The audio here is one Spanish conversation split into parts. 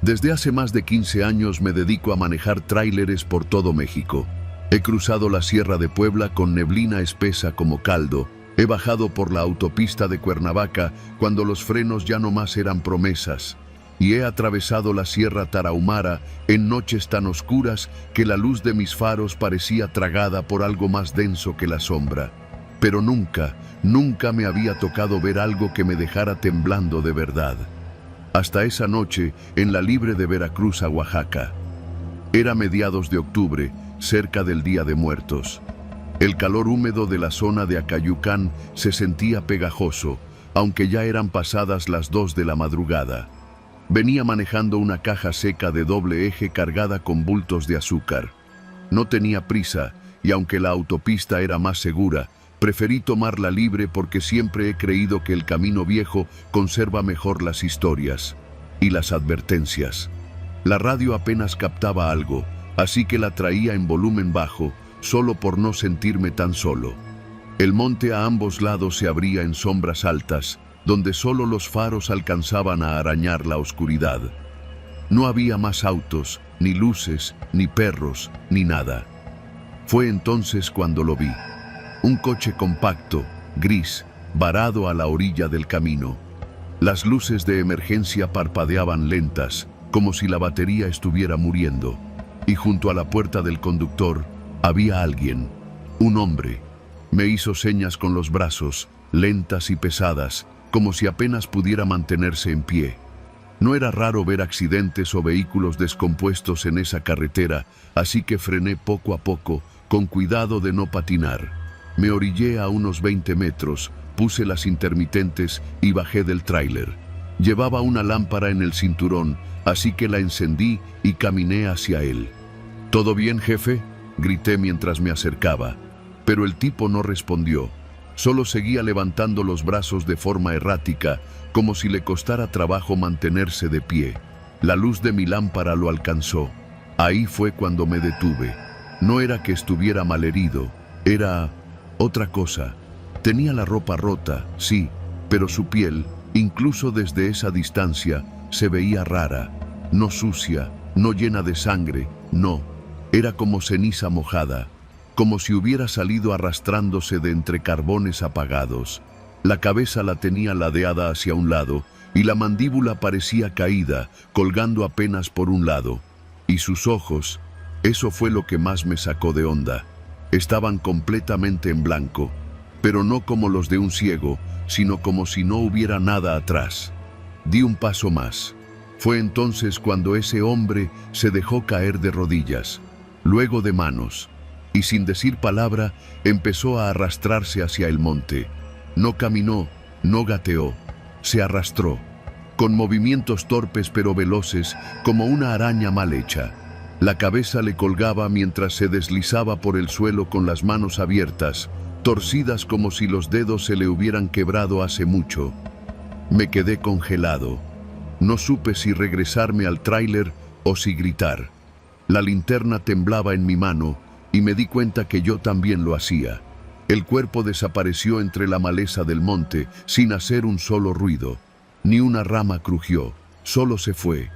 Desde hace más de 15 años me dedico a manejar tráileres por todo México. He cruzado la Sierra de Puebla con neblina espesa como caldo. He bajado por la autopista de Cuernavaca cuando los frenos ya no más eran promesas. Y he atravesado la Sierra Tarahumara en noches tan oscuras que la luz de mis faros parecía tragada por algo más denso que la sombra. Pero nunca me había tocado ver algo que me dejara temblando de verdad. Hasta esa noche en la Libre de Veracruz a Oaxaca. Era mediados de octubre, cerca del Día de Muertos. El calor húmedo de la zona de Acayucán se sentía pegajoso, aunque ya eran pasadas las 2 de la madrugada. Venía manejando una caja seca de doble eje cargada con bultos de azúcar. No tenía prisa, y aunque la autopista era más segura, preferí tomar la libre porque siempre he creído que el camino viejo conserva mejor las historias y las advertencias. La radio apenas captaba algo, así que la traía en volumen bajo, solo por no sentirme tan solo. El monte a ambos lados se abría en sombras altas, donde solo los faros alcanzaban a arañar la oscuridad. No había más autos, ni luces, ni perros, ni nada. Fue entonces cuando lo vi. Un coche compacto, gris, varado a la orilla del camino. Las luces de emergencia parpadeaban lentas, como si la batería estuviera muriendo. Y junto a la puerta del conductor había alguien, un hombre. Me hizo señas con los brazos, lentas y pesadas, como si apenas pudiera mantenerse en pie. No era raro ver accidentes o vehículos descompuestos en esa carretera, así que frené poco a poco, con cuidado de no patinar. Me orillé a unos 20 metros, puse las intermitentes y bajé del tráiler. Llevaba una lámpara en el cinturón, así que la encendí y caminé hacia él. ¿Todo bien, jefe?, grité mientras me acercaba. Pero el tipo no respondió. Solo seguía levantando los brazos de forma errática, como si le costara trabajo mantenerse de pie. La luz de mi lámpara lo alcanzó. Ahí fue cuando me detuve. No era que estuviera malherido, era otra cosa. Tenía la ropa rota, sí, pero su piel, incluso desde esa distancia, se veía rara. No sucia, no llena de sangre, no. Era como ceniza mojada, como si hubiera salido arrastrándose de entre carbones apagados. La cabeza la tenía ladeada hacia un lado y la mandíbula parecía caída, colgando apenas por un lado. Y sus ojos, eso fue lo que más me sacó de onda. Estaban completamente en blanco, pero no como los de un ciego, sino como si no hubiera nada atrás. Di un paso más. Fue entonces cuando ese hombre se dejó caer de rodillas, luego de manos, y sin decir palabra empezó a arrastrarse hacia el monte. No caminó, no gateó, se arrastró, con movimientos torpes pero veloces, como una araña mal hecha. La cabeza le colgaba mientras se deslizaba por el suelo con las manos abiertas, torcidas como si los dedos se le hubieran quebrado hace mucho. Me quedé congelado. No supe si regresarme al tráiler o si gritar. La linterna temblaba en mi mano y me di cuenta que yo también lo hacía. El cuerpo desapareció entre la maleza del monte sin hacer un solo ruido. Ni una rama crujió, solo se fue,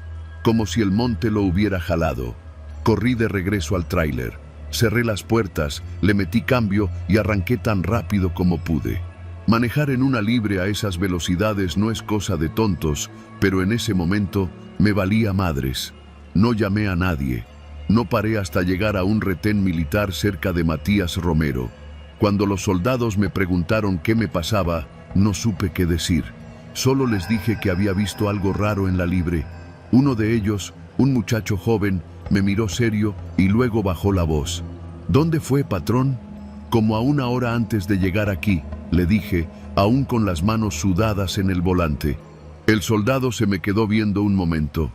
como si el monte lo hubiera jalado. Corrí de regreso al tráiler, cerré las puertas, le metí cambio y arranqué tan rápido como pude. Manejar en una libre a esas velocidades no es cosa de tontos, pero en ese momento me valía madres. No llamé a nadie. No paré hasta llegar a un retén militar cerca de Matías Romero. Cuando los soldados me preguntaron qué me pasaba, no supe qué decir. Solo les dije que había visto algo raro en la libre. Uno de ellos, un muchacho joven, me miró serio y luego bajó la voz. ¿Dónde fue, patrón? Como a 1 hora antes de llegar aquí, le dije, aún con las manos sudadas en el volante. El soldado se me quedó viendo un momento.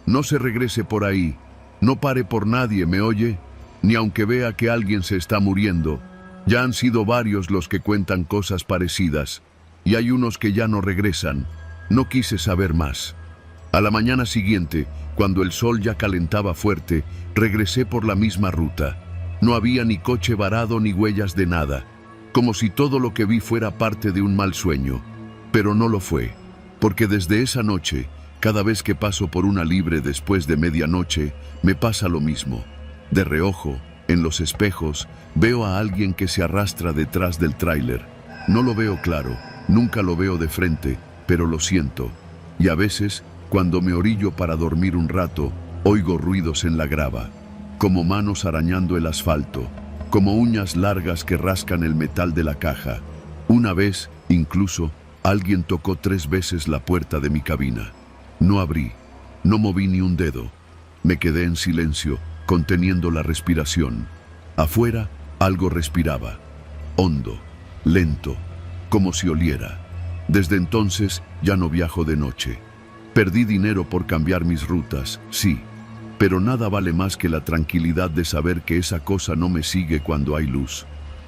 No se regrese por ahí. No pare por nadie, ¿me oye? Ni aunque vea que alguien se está muriendo. Ya han sido varios los que cuentan cosas parecidas. Y hay unos que ya no regresan. No quise saber más. A la mañana siguiente, cuando el sol ya calentaba fuerte, regresé por la misma ruta. No había ni coche varado ni huellas de nada, como si todo lo que vi fuera parte de un mal sueño. Pero no lo fue, porque desde esa noche Cada vez que paso por una libre después de medianoche, me pasa lo mismo. De reojo, en los espejos, veo a alguien que se arrastra detrás del tráiler. No lo veo claro, nunca lo veo de frente, pero lo siento. Y a veces, cuando me orillo para dormir un rato, oigo ruidos en la grava, como manos arañando el asfalto, como uñas largas que rascan el metal de la caja. Una vez, incluso, alguien tocó 3 veces la puerta de mi cabina. No abrí, no moví ni un dedo. Me quedé en silencio, conteniendo la respiración. Afuera, algo respiraba, hondo, lento, como si oliera. Desde entonces, ya no viajo de noche. Perdí dinero por cambiar mis rutas, sí, pero nada vale más que la tranquilidad de saber que esa cosa no me sigue cuando hay luz.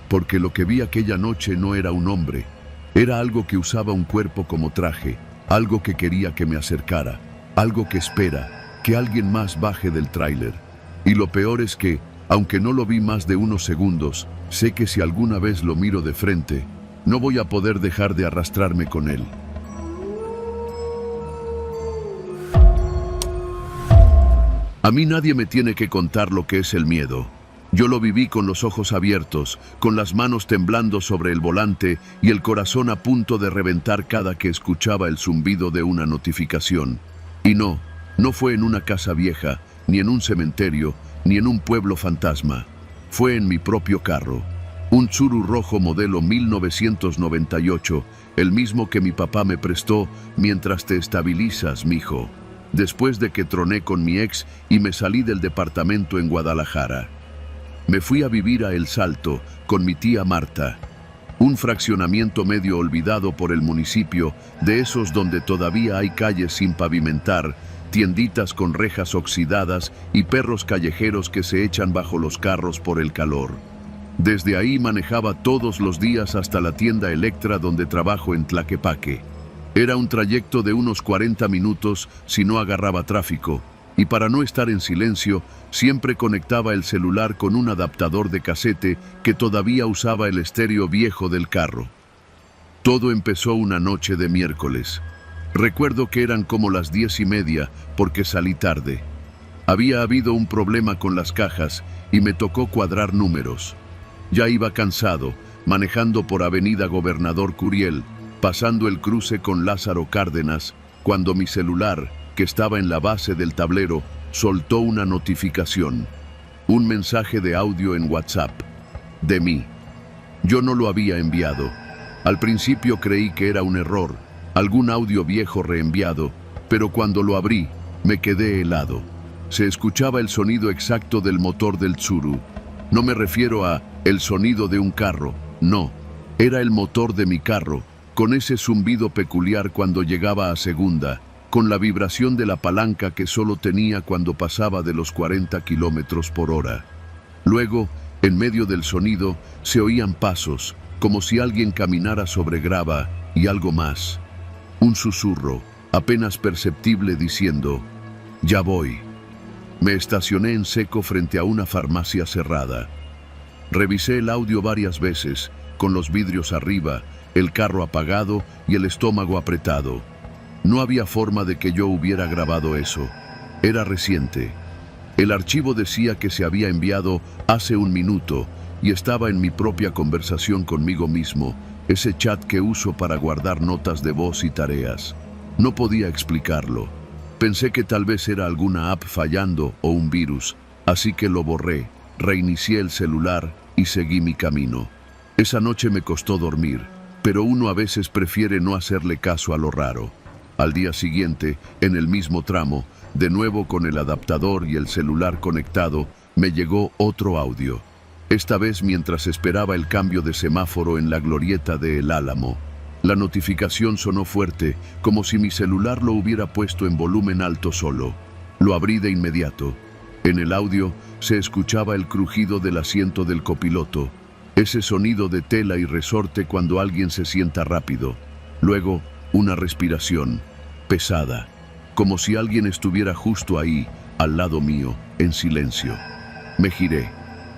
Porque lo que vi aquella noche no era un hombre, era algo que usaba un cuerpo como traje, algo que quería que me acercara, algo que espera que alguien más baje del tráiler. Y lo peor es que, aunque no lo vi más de unos segundos, sé que si alguna vez lo miro de frente, no voy a poder dejar de arrastrarme con él. A mí nadie me tiene que contar lo que es el miedo. Yo lo viví con los ojos abiertos, con las manos temblando sobre el volante y el corazón a punto de reventar cada que escuchaba el zumbido de una notificación. Y no fue en una casa vieja, ni en un cementerio, ni en un pueblo fantasma. Fue en mi propio carro. Un Tsuru rojo modelo 1998, el mismo que mi papá me prestó mientras te estabilizas, mijo, después de que troné con mi ex y me salí del departamento en Guadalajara. Me fui a vivir a El Salto con mi tía Marta, un fraccionamiento medio olvidado por el municipio, de esos donde todavía hay calles sin pavimentar, tienditas con rejas oxidadas y perros callejeros que se echan bajo los carros por el calor. Desde ahí manejaba todos los días hasta la tienda Electra donde trabajo en Tlaquepaque. Era un trayecto de unos 40 minutos si no agarraba tráfico, y para no estar en silencio, siempre conectaba el celular con un adaptador de casete que todavía usaba el estéreo viejo del carro. Todo empezó una noche de miércoles. Recuerdo que eran como las 10:30 porque salí tarde. Había habido un problema con las cajas y me tocó cuadrar números. Ya iba cansado, manejando por Avenida Gobernador Curiel, pasando el cruce con Lázaro Cárdenas, cuando mi celular, que estaba en la base del tablero, soltó una notificación. Un mensaje de audio en WhatsApp. De mí. Yo no lo había enviado. Al principio creí que era un error, algún audio viejo reenviado, pero cuando lo abrí, me quedé helado. Se escuchaba el sonido exacto del motor del Tsuru. No me refiero a el sonido de un carro, no. Era el motor de mi carro, con ese zumbido peculiar cuando llegaba a segunda, con la vibración de la palanca que solo tenía cuando pasaba de los 40 kilómetros por hora. Luego, en medio del sonido, se oían pasos, como si alguien caminara sobre grava, y algo más. Un susurro, apenas perceptible, diciendo: «Ya voy». Me estacioné en seco frente a una farmacia cerrada. Revisé el audio varias veces, con los vidrios arriba, el carro apagado y el estómago apretado. No había forma de que yo hubiera grabado eso. Era reciente. El archivo decía que se había enviado hace un minuto y estaba en mi propia conversación conmigo mismo, ese chat que uso para guardar notas de voz y tareas. No podía explicarlo. Pensé que tal vez era alguna app fallando o un virus, así que lo borré, reinicié el celular y seguí mi camino. Esa noche me costó dormir, pero uno a veces prefiere no hacerle caso a lo raro. Al día siguiente, en el mismo tramo, de nuevo con el adaptador y el celular conectado, me llegó otro audio. Esta vez mientras esperaba el cambio de semáforo en la glorieta de El Álamo. La notificación sonó fuerte, como si mi celular lo hubiera puesto en volumen alto solo. Lo abrí de inmediato. En el audio se escuchaba el crujido del asiento del copiloto, ese sonido de tela y resorte cuando alguien se sienta rápido. Luego, una respiración, pesada, como si alguien estuviera justo ahí, al lado mío, en silencio. Me giré.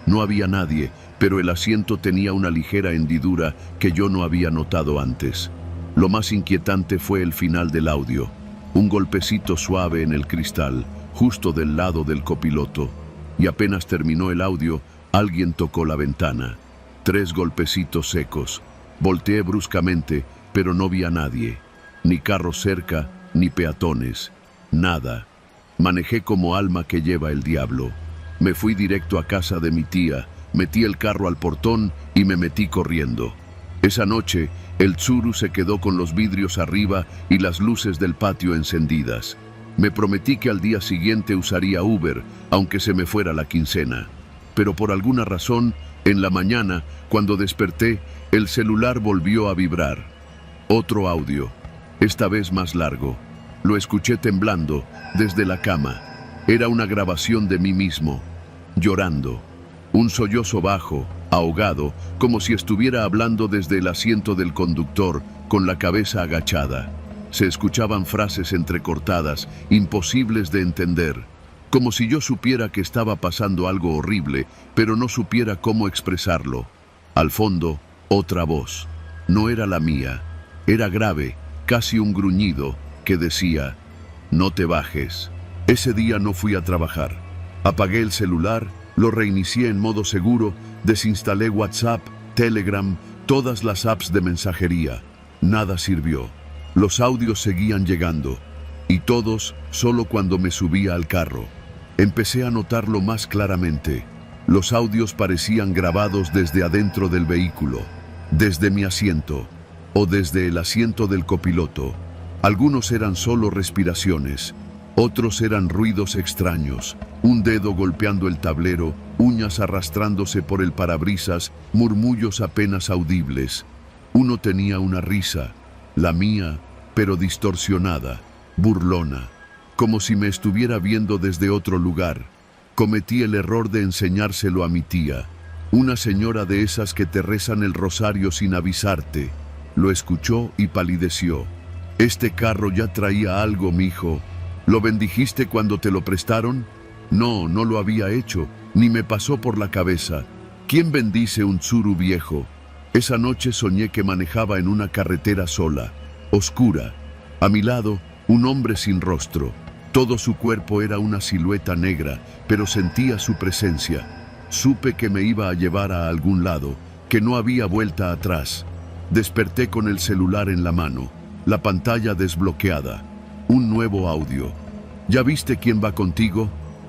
No había nadie, pero el asiento tenía una ligera hendidura que yo no había notado antes. Lo más inquietante fue el final del audio. un golpecito suave en el cristal, justo del lado del copiloto, y apenas terminó el audio, alguien tocó la ventana. 3 golpecitos secos. Volteé bruscamente, pero no vi a nadie. Ni carros cerca, ni peatones. Nada. Manejé como alma que lleva el diablo. Me fui directo a casa de mi tía, metí el carro al portón y me metí corriendo. Esa noche, el Tsuru se quedó con los vidrios arriba y las luces del patio encendidas. Me prometí que al día siguiente usaría Uber, aunque se me fuera la quincena. Pero por alguna razón, en la mañana, cuando desperté, el celular volvió a vibrar. Otro audio, esta vez más largo. Lo escuché temblando desde la cama. Era una grabación de mí mismo, llorando. Un sollozo bajo, ahogado, como si estuviera hablando desde el asiento del conductor, con la cabeza agachada. Se escuchaban frases entrecortadas, imposibles de entender, como si yo supiera que estaba pasando algo horrible, pero no supiera cómo expresarlo. Al fondo, otra voz. No era la mía. Era grave, casi un gruñido, que decía: no te bajes. Ese día no fui a trabajar. Apagué el celular, lo reinicié en modo seguro, desinstalé WhatsApp, Telegram, todas las apps de mensajería. Nada sirvió. Los audios seguían llegando, y todos solo cuando me subía al carro. Empecé a notarlo más claramente. Los audios parecían grabados desde adentro del vehículo, desde mi asiento, o desde el asiento del copiloto. Algunos eran solo respiraciones, otros eran ruidos extraños, un dedo golpeando el tablero, uñas arrastrándose por el parabrisas, murmullos apenas audibles. Uno tenía una risa, la mía, pero distorsionada, burlona, como si me estuviera viendo desde otro lugar. Cometí el error de enseñárselo a mi tía, una señora de esas que te rezan el rosario sin avisarte. Lo escuchó y palideció. Este carro ya traía algo, mijo. ¿Lo bendijiste cuando te lo prestaron? No, no lo había hecho, ni me pasó por la cabeza. ¿Quién bendice un Tsuru viejo? Esa noche soñé que manejaba en una carretera sola, oscura. A mi lado, un hombre sin rostro. Todo su cuerpo era una silueta negra, pero sentía su presencia. Supe que me iba a llevar a algún lado, que no había vuelta atrás. Desperté con el celular en la mano, la pantalla desbloqueada. Un nuevo audio. ¿Ya viste quién va contigo?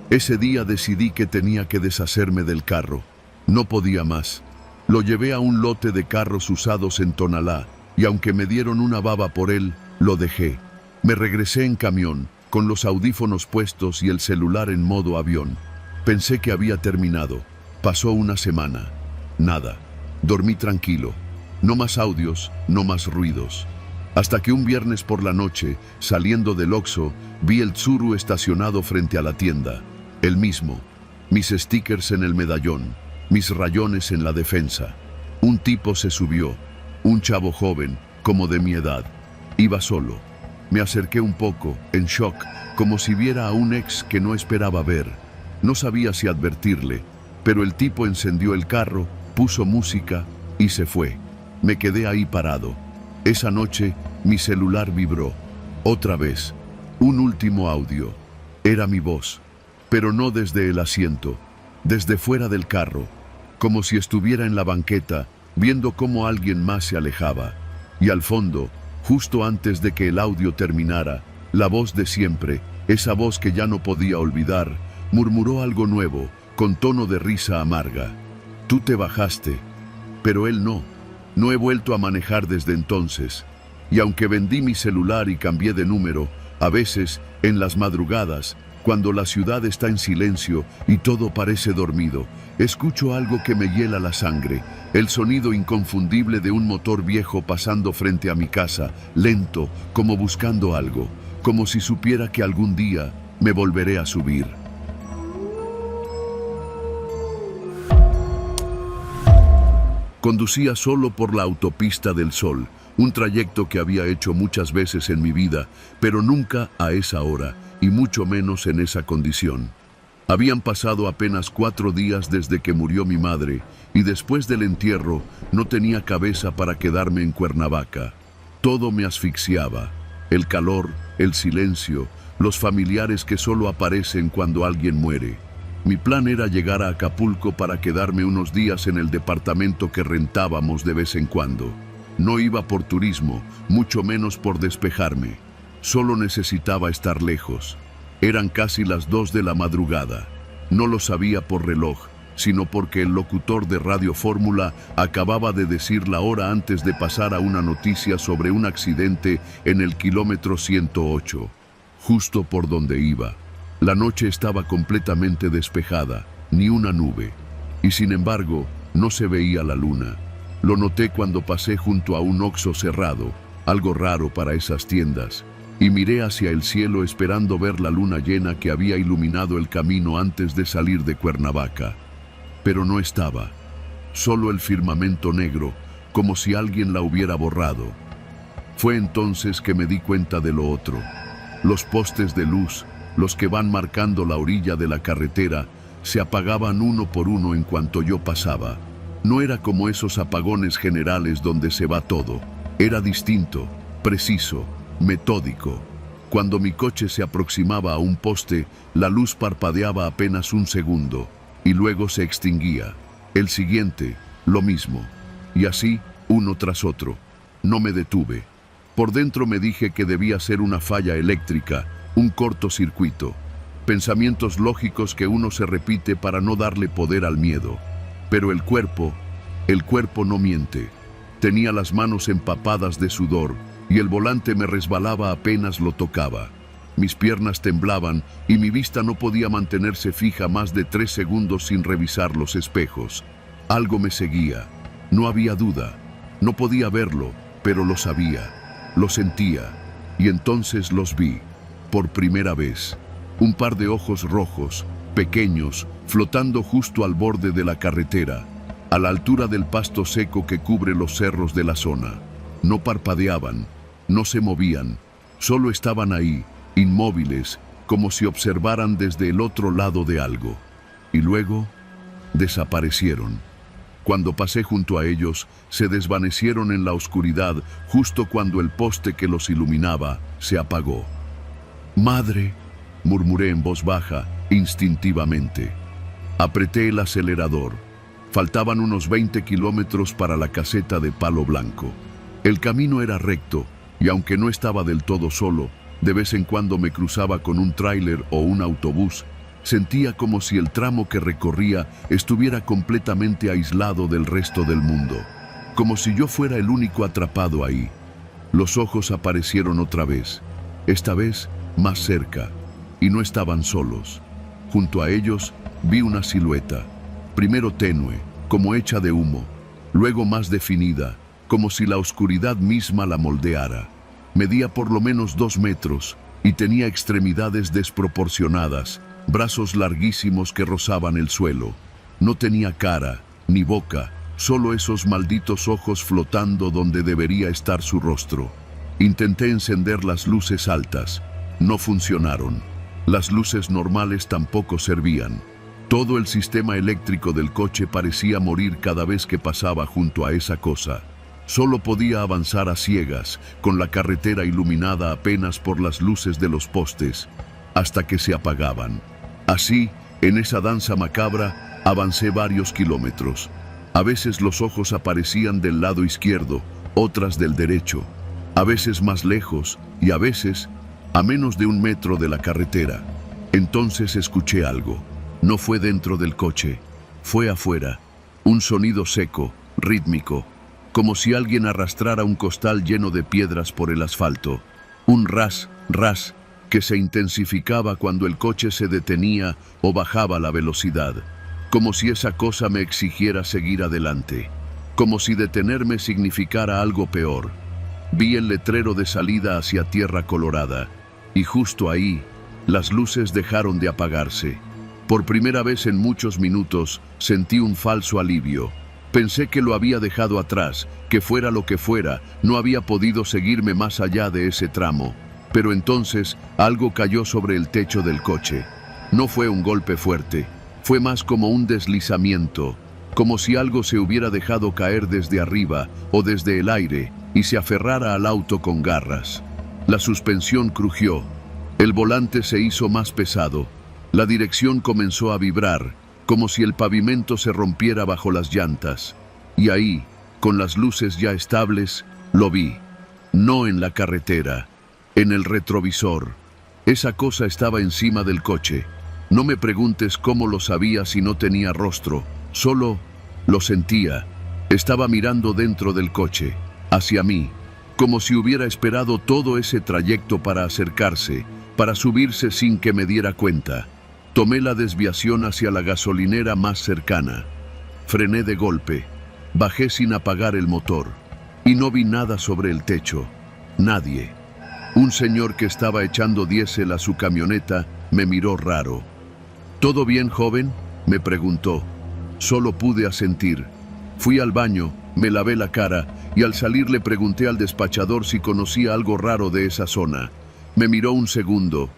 Ese día decidí que tenía que deshacerme del carro. No podía más. Lo llevé a un lote de carros usados en Tonalá, y aunque me dieron una baba por él, lo dejé. Me regresé en camión, con los audífonos puestos y el celular en modo avión. Pensé que había terminado. Pasó una semana. Nada. Dormí tranquilo. No más audios, no más ruidos. Hasta que un viernes por la noche, saliendo del Oxxo, vi el Tsuru estacionado frente a la tienda. El mismo. Mis stickers en el medallón, mis rayones en la defensa. Un tipo se subió, un chavo joven, como de mi edad. Iba solo. Me acerqué un poco, en shock, como si viera a un ex que no esperaba ver. No sabía si advertirle, pero el tipo encendió el carro, puso música y se fue. Me quedé ahí parado. Esa noche, mi celular vibró. Otra vez. Un último audio. Era mi voz, pero no desde el asiento, desde fuera del carro, como si estuviera en la banqueta, viendo cómo alguien más se alejaba. Y al fondo, justo antes de que el audio terminara, la voz de siempre, esa voz que ya no podía olvidar, murmuró algo nuevo, con tono de risa amarga. Tú te bajaste, pero él no. No he vuelto a manejar desde entonces. Y aunque vendí mi celular y cambié de número, a veces, en las madrugadas, cuando la ciudad está en silencio y todo parece dormido, escucho algo que me hiela la sangre, el sonido inconfundible de un motor viejo pasando frente a mi casa, lento, como buscando algo, como si supiera que algún día me volveré a subir. Conducía solo por la autopista del Sol, un trayecto que había hecho muchas veces en mi vida, pero nunca a esa hora, y mucho menos en esa condición. Habían pasado apenas 4 días desde que murió mi madre, y después del entierro no tenía cabeza para quedarme en Cuernavaca. Todo me asfixiaba, el calor, el silencio, los familiares que solo aparecen cuando alguien muere. Mi plan era llegar a Acapulco para quedarme unos días en el departamento que rentábamos de vez en cuando. No iba por turismo, mucho menos por despejarme. Solo necesitaba estar lejos. Eran casi las 2 de la madrugada. No lo sabía por reloj, sino porque el locutor de Radio Fórmula acababa de decir la hora antes de pasar a una noticia sobre un accidente en el kilómetro 108, justo por donde iba. La noche estaba completamente despejada, ni una nube, y sin embargo, no se veía la luna. Lo noté cuando pasé junto a un Oxxo cerrado, algo raro para esas tiendas, y miré hacia el cielo esperando ver la luna llena que había iluminado el camino antes de salir de Cuernavaca. Pero no estaba, solo el firmamento negro, como si alguien la hubiera borrado. Fue entonces que me di cuenta de lo otro. Los postes de luz, los que van marcando la orilla de la carretera, se apagaban uno por uno en cuanto yo pasaba. No era como esos apagones generales donde se va todo. Era distinto, preciso, metódico. Cuando mi coche se aproximaba a un poste, la luz parpadeaba apenas un segundo, y luego se extinguía. El siguiente, lo mismo. Y así, uno tras otro. No me detuve. Por dentro me dije que debía ser una falla eléctrica, un cortocircuito. Pensamientos lógicos que uno se repite para no darle poder al miedo. Pero el cuerpo no miente. Tenía las manos empapadas de sudor y el volante me resbalaba apenas lo tocaba. Mis piernas temblaban y mi vista no podía mantenerse fija más de 3 segundos sin revisar los espejos. Algo me seguía. No había duda. No podía verlo, pero lo sabía. Lo sentía. Y entonces los vi. Por primera vez. Un par de ojos rojos, pequeños, flotando justo al borde de la carretera, a la altura del pasto seco que cubre los cerros de la zona. No parpadeaban, no se movían, solo estaban ahí, inmóviles, como si observaran desde el otro lado de algo. Y luego, desaparecieron. Cuando pasé junto a ellos, se desvanecieron en la oscuridad justo cuando el poste que los iluminaba se apagó. «Madre», murmuré en voz baja, instintivamente. Apreté el acelerador. Faltaban unos 20 kilómetros para la caseta de Palo Blanco. El camino era recto, y aunque no estaba del todo solo, de vez en cuando me cruzaba con un tráiler o un autobús. Sentía como si el tramo que recorría estuviera completamente aislado del resto del mundo, como si yo fuera el único atrapado ahí. Los ojos aparecieron otra vez, esta vez más cerca, y no estaban solos. Junto a ellos vi una silueta, primero tenue, como hecha de humo, luego más definida, como si la oscuridad misma la moldeara. Medía por lo menos 2 metros y tenía extremidades desproporcionadas, brazos larguísimos que rozaban el suelo. No tenía cara, ni boca, solo esos malditos ojos flotando donde debería estar su rostro. Intenté encender las luces altas. No funcionaron. Las luces normales tampoco servían. Todo el sistema eléctrico del coche parecía morir cada vez que pasaba junto a esa cosa. Solo podía avanzar a ciegas, con la carretera iluminada apenas por las luces de los postes, hasta que se apagaban. Así, en esa danza macabra, avancé varios kilómetros. A veces los ojos aparecían del lado izquierdo, otras del derecho. A veces más lejos y a veces a menos de 1 metro de la carretera. Entonces escuché algo. No fue dentro del coche, fue afuera. Un sonido seco, rítmico, como si alguien arrastrara un costal lleno de piedras por el asfalto. Un ras, ras, que se intensificaba cuando el coche se detenía o bajaba la velocidad. Como si esa cosa me exigiera seguir adelante. Como si detenerme significara algo peor. Vi el letrero de salida hacia Tierra Colorada. Y justo ahí, las luces dejaron de apagarse. Por primera vez en muchos minutos, sentí un falso alivio. Pensé que lo había dejado atrás, que fuera lo que fuera, no había podido seguirme más allá de ese tramo. Pero entonces, algo cayó sobre el techo del coche. No fue un golpe fuerte, fue más como un deslizamiento, como si algo se hubiera dejado caer desde arriba o desde el aire y se aferrara al auto con garras. La suspensión crujió. El volante se hizo más pesado. La dirección comenzó a vibrar, como si el pavimento se rompiera bajo las llantas. Y ahí, con las luces ya estables, lo vi. No en la carretera, en el retrovisor. Esa cosa estaba encima del coche. No me preguntes cómo lo sabía si no tenía rostro. Solo lo sentía. Estaba mirando dentro del coche, hacia mí, como si hubiera esperado todo ese trayecto para acercarse, para subirse sin que me diera cuenta. Tomé la desviación hacia la gasolinera más cercana. Frené de golpe. Bajé sin apagar el motor. Y no vi nada sobre el techo. Nadie. Un señor que estaba echando diésel a su camioneta me miró raro. ¿Todo bien, joven?, me preguntó. Solo pude asentir. Fui al baño, me lavé la cara y al salir le pregunté al despachador si conocía algo raro de esa zona. Me miró un segundo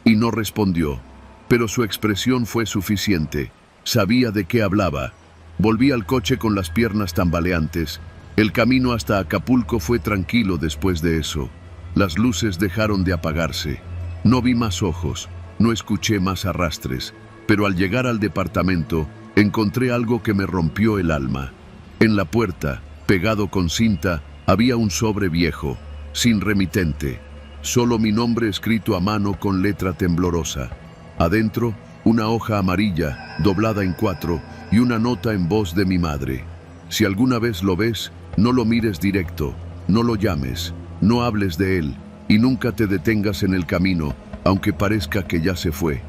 y no respondió, pero su expresión fue suficiente. Sabía de qué hablaba. Volví al coche con las piernas tambaleantes. El camino hasta Acapulco fue tranquilo después de eso. Las luces dejaron de apagarse. No vi más ojos, no escuché más arrastres, pero al llegar al departamento encontré algo que me rompió el alma. En la puerta, pegado con cinta, había un sobre viejo, sin remitente. Solo mi nombre escrito a mano con letra temblorosa. Adentro, una hoja amarilla, doblada en 4, y una nota en voz de mi madre. Si alguna vez lo ves, no lo mires directo, no lo llames, no hables de él, y nunca te detengas en el camino, aunque parezca que ya se fue.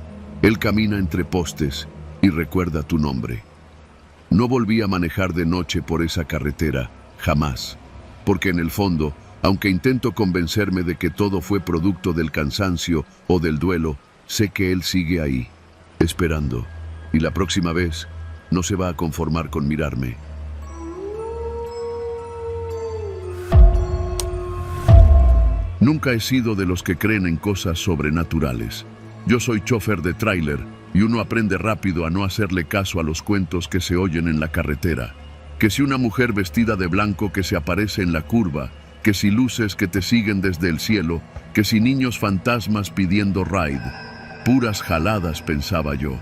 Él camina entre postes, y recuerda tu nombre. No volví a manejar de noche por esa carretera, jamás, porque en el fondo, aunque intento convencerme de que todo fue producto del cansancio o del duelo, sé que él sigue ahí, esperando, y la próxima vez no se va a conformar con mirarme. Nunca he sido de los que creen en cosas sobrenaturales. Yo soy chofer de tráiler y uno aprende rápido a no hacerle caso a los cuentos que se oyen en la carretera. Que si una mujer vestida de blanco que se aparece en la curva, que si luces que te siguen desde el cielo, que si niños fantasmas pidiendo ride. Puras jaladas, pensaba yo,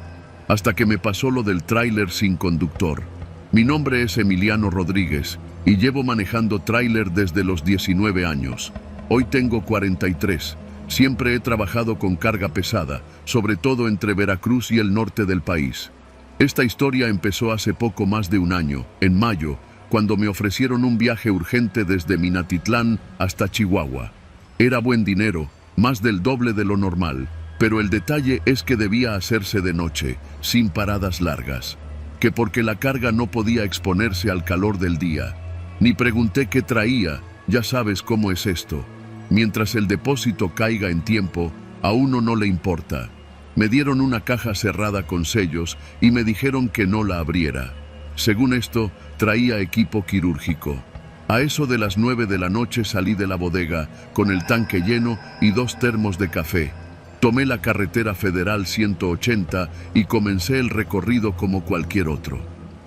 hasta que me pasó lo del tráiler sin conductor. Mi nombre es Emiliano Rodríguez y llevo manejando tráiler desde los 19 años. Hoy tengo 43. Siempre he trabajado con carga pesada, sobre todo entre Veracruz y el norte del país. Esta historia empezó hace poco más de un año, en mayo, cuando me ofrecieron un viaje urgente desde Minatitlán hasta Chihuahua. Era buen dinero, más del doble de lo normal, pero el detalle es que debía hacerse de noche, sin paradas largas. Que porque la carga no podía exponerse al calor del día. Ni pregunté qué traía, ya sabes cómo es esto. Mientras el depósito caiga en tiempo, a uno no le importa. Me dieron una caja cerrada con sellos y me dijeron que no la abriera. Según esto, traía equipo quirúrgico. A eso de las 9 de la noche salí de la bodega con el tanque lleno y 2 termos de café. Tomé la carretera federal 180 y comencé el recorrido como cualquier otro.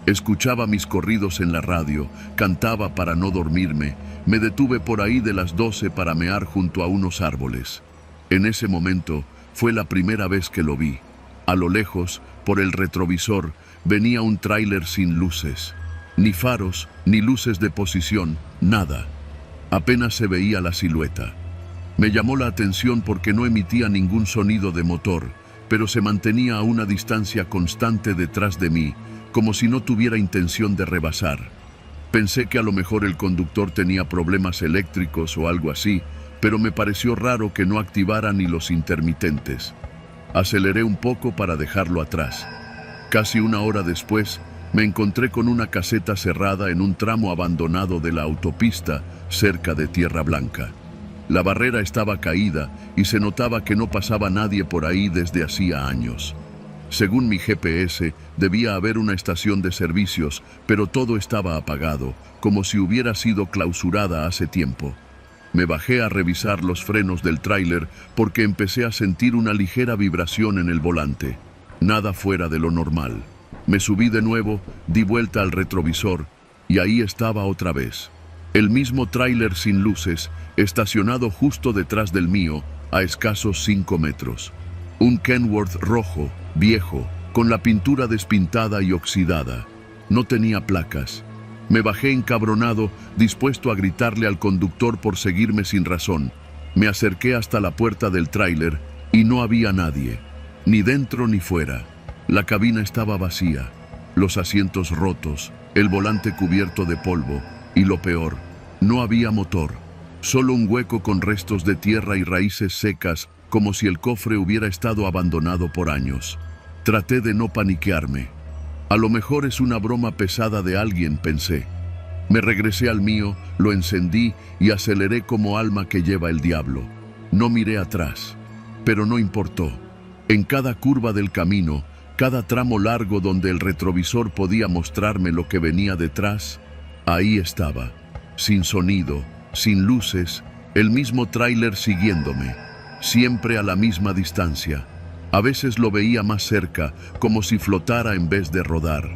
Escuchaba mis corridos en la radio, cantaba para no dormirme. Me detuve por ahí de las 12 para mear junto a unos árboles. En ese momento fue la primera vez que lo vi. A lo lejos, por el retrovisor, venía un tráiler sin luces. Ni faros, ni luces de posición, nada. Apenas se veía la silueta. Me llamó la atención porque no emitía ningún sonido de motor, pero se mantenía a una distancia constante detrás de mí, como si no tuviera intención de rebasar. Pensé que a lo mejor el conductor tenía problemas eléctricos o algo así, pero me pareció raro que no activara ni los intermitentes. Aceleré un poco para dejarlo atrás. Casi una hora después, me encontré con una caseta cerrada en un tramo abandonado de la autopista cerca de Tierra Blanca. La barrera estaba caída y se notaba que no pasaba nadie por ahí desde hacía años. Según mi GPS, debía haber una estación de servicios, pero todo estaba apagado, como si hubiera sido clausurada hace tiempo. Me bajé a revisar los frenos del tráiler porque empecé a sentir una ligera vibración en el volante. Nada fuera de lo normal. Me subí de nuevo, di vuelta al retrovisor y ahí estaba otra vez. El mismo tráiler sin luces, estacionado justo detrás del mío, a escasos 5 metros. Un Kenworth rojo, viejo, con la pintura despintada y oxidada. No tenía placas. Me bajé encabronado, dispuesto a gritarle al conductor por seguirme sin razón. Me acerqué hasta la puerta del tráiler y no había nadie, ni dentro ni fuera. La cabina estaba vacía, los asientos rotos, el volante cubierto de polvo y lo peor, no había motor. Solo un hueco con restos de tierra y raíces secas, como si el cofre hubiera estado abandonado por años. Traté de no paniquearme. A lo mejor es una broma pesada de alguien, pensé. Me regresé al mío, lo encendí y aceleré como alma que lleva el diablo. No miré atrás, pero no importó. En cada curva del camino, cada tramo largo donde el retrovisor podía mostrarme lo que venía detrás, ahí estaba, sin sonido, sin luces, el mismo tráiler siguiéndome, siempre a la misma distancia. A veces lo veía más cerca, como si flotara en vez de rodar.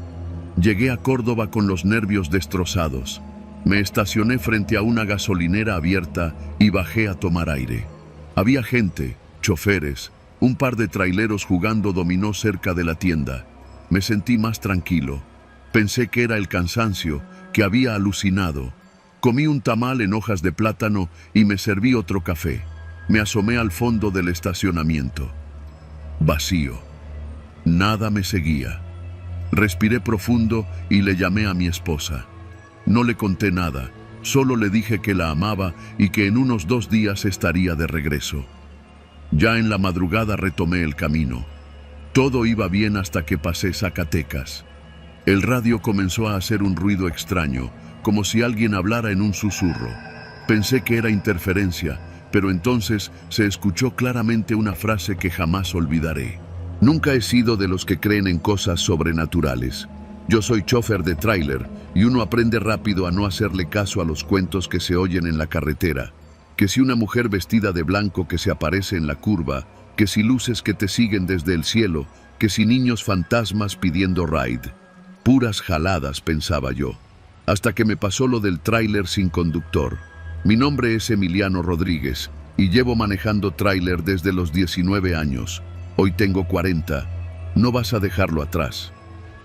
Llegué a Córdoba con los nervios destrozados. Me estacioné frente a una gasolinera abierta y bajé a tomar aire. Había gente, choferes, un par de traileros jugando dominó cerca de la tienda. Me sentí más tranquilo. Pensé que era el cansancio, que había alucinado. Comí un tamal en hojas de plátano y me serví otro café. Me asomé al fondo del estacionamiento. Vacío. Nada me seguía. Respiré profundo y le llamé a mi esposa. No le conté nada, solo le dije que la amaba y que en unos 2 días estaría de regreso. Ya en la madrugada retomé el camino. Todo iba bien hasta que pasé Zacatecas. El radio comenzó a hacer un ruido extraño, como si alguien hablara en un susurro. Pensé que era interferencia, pero entonces se escuchó claramente una frase que jamás olvidaré. Nunca he sido de los que creen en cosas sobrenaturales. Yo soy chofer de tráiler y uno aprende rápido a no hacerle caso a los cuentos que se oyen en la carretera. Que si una mujer vestida de blanco que se aparece en la curva, que si luces que te siguen desde el cielo, que si niños fantasmas pidiendo ride. Puras jaladas, pensaba yo, hasta que me pasó lo del tráiler sin conductor. Mi nombre es Emiliano Rodríguez y llevo manejando tráiler desde los 19 años. Hoy tengo 40. No vas a dejarlo atrás.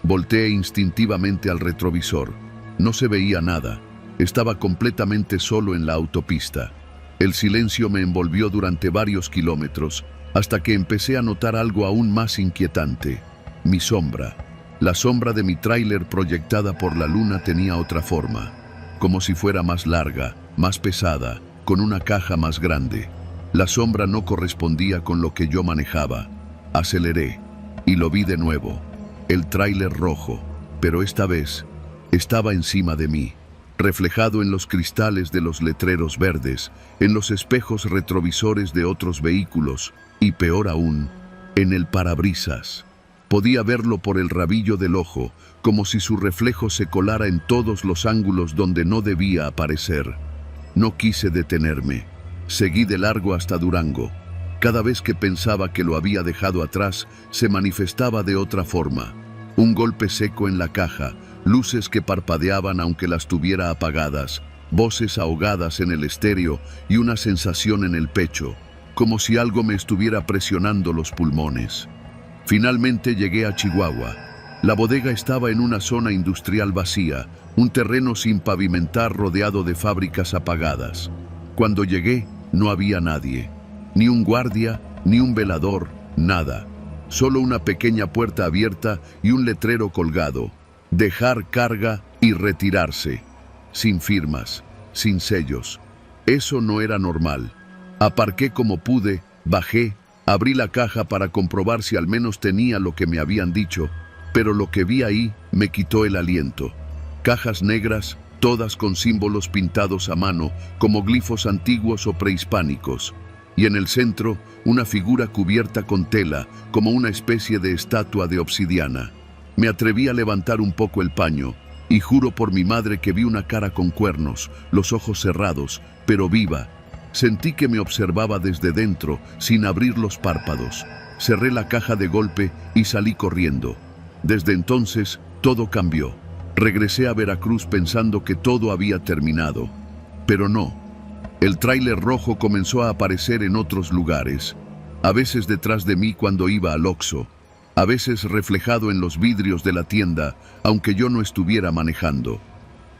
Volteé instintivamente al retrovisor. No se veía nada. Estaba completamente solo en la autopista. El silencio me envolvió durante varios kilómetros, hasta que empecé a notar algo aún más inquietante. Mi sombra. La sombra de mi tráiler proyectada por la luna tenía otra forma, como si fuera más larga, más pesada, con una caja más grande. La sombra no correspondía con lo que yo manejaba. Aceleré y lo vi de nuevo. El tráiler rojo, pero esta vez estaba encima de mí, reflejado en los cristales de los letreros verdes, en los espejos retrovisores de otros vehículos y, peor aún, en el parabrisas. Podía verlo por el rabillo del ojo, como si su reflejo se colara en todos los ángulos donde no debía aparecer. No quise detenerme. Seguí de largo hasta Durango. Cada vez que pensaba que lo había dejado atrás, se manifestaba de otra forma. Un golpe seco en la caja, luces que parpadeaban aunque las tuviera apagadas, voces ahogadas en el estéreo y una sensación en el pecho, como si algo me estuviera presionando los pulmones. Finalmente llegué a Chihuahua. La bodega estaba en una zona industrial vacía, un terreno sin pavimentar rodeado de fábricas apagadas. Cuando llegué, no había nadie. Ni un guardia, ni un velador, nada. Solo una pequeña puerta abierta y un letrero colgado. Dejar carga y retirarse. Sin firmas, sin sellos. Eso no era normal. Aparqué como pude, bajé, abrí la caja para comprobar si al menos tenía lo que me habían dicho, pero lo que vi ahí me quitó el aliento. Cajas negras, todas con símbolos pintados a mano, como glifos antiguos o prehispánicos. Y en el centro, una figura cubierta con tela, como una especie de estatua de obsidiana. Me atreví a levantar un poco el paño, y juro por mi madre que vi una cara con cuernos, los ojos cerrados, pero viva. Sentí que me observaba desde dentro, sin abrir los párpados. Cerré la caja de golpe y salí corriendo. Desde entonces, todo cambió. Regresé a Veracruz pensando que todo había terminado, pero no. El tráiler rojo comenzó a aparecer en otros lugares, a veces detrás de mí cuando iba al Oxxo, a veces reflejado en los vidrios de la tienda, aunque yo no estuviera manejando.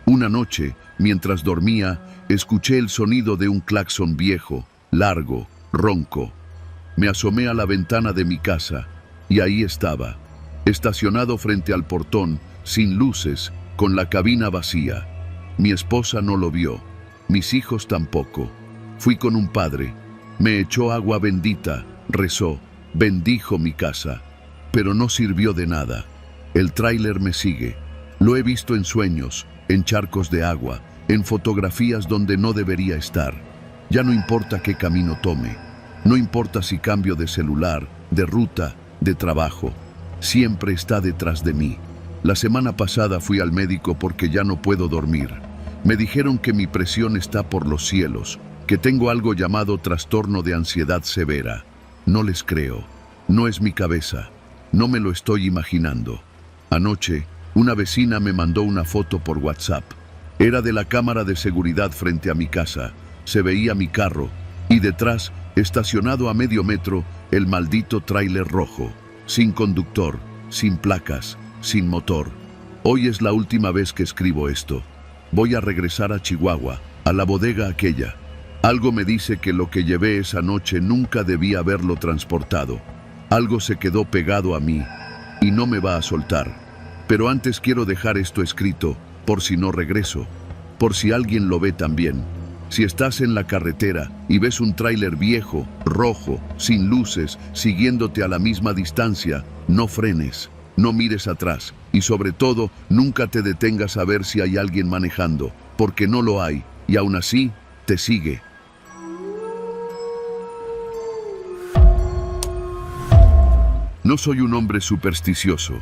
Una noche, mientras dormía, escuché el sonido de un claxon viejo, largo, ronco. Me asomé a la ventana de mi casa, y ahí estaba, estacionado frente al portón, sin luces, con la cabina vacía. Mi esposa no lo vio, mis hijos tampoco. Fui con un padre, me echó agua bendita, rezó, bendijo mi casa, pero no sirvió de nada. El tráiler me sigue. Lo he visto en sueños, en charcos de agua, en fotografías donde no debería estar. Ya no importa qué camino tome, no importa si cambio de celular, de ruta, de trabajo, siempre está detrás de mí. La semana pasada fui al médico porque ya no puedo dormir. Me dijeron que mi presión está por los cielos, que tengo algo llamado trastorno de ansiedad severa. No les creo, no es mi cabeza, no me lo estoy imaginando. Anoche, una vecina me mandó una foto por WhatsApp. Era de la cámara de seguridad frente a mi casa. Se veía mi carro y detrás, estacionado a medio metro, el maldito tráiler rojo, sin conductor, sin placas, sin motor. Hoy es la última vez que escribo esto. Voy a regresar a Chihuahua, a la bodega aquella. Algo me dice que lo que llevé esa noche nunca debía haberlo transportado. Algo se quedó pegado a mí y no me va a soltar. Pero antes quiero dejar esto escrito, por si no regreso, por si alguien lo ve también. Si estás en la carretera y ves un tráiler viejo, rojo, sin luces, siguiéndote a la misma distancia, no frenes, no mires atrás y sobre todo, nunca te detengas a ver si hay alguien manejando, porque no lo hay y aún así, te sigue. No soy un hombre supersticioso,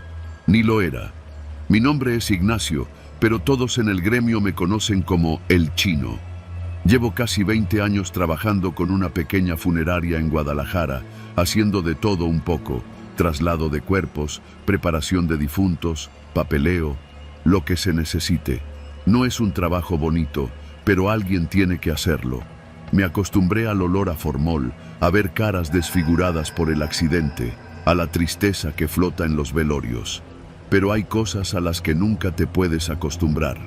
ni lo era. Mi nombre es Ignacio, pero todos en el gremio me conocen como El Chino. Llevo casi 20 años trabajando con una pequeña funeraria en Guadalajara, haciendo de todo un poco, traslado de cuerpos, preparación de difuntos, papeleo, lo que se necesite. No es un trabajo bonito, pero alguien tiene que hacerlo. Me acostumbré al olor a formol, a ver caras desfiguradas por el accidente, a la tristeza que flota en los velorios. Pero hay cosas a las que nunca te puedes acostumbrar.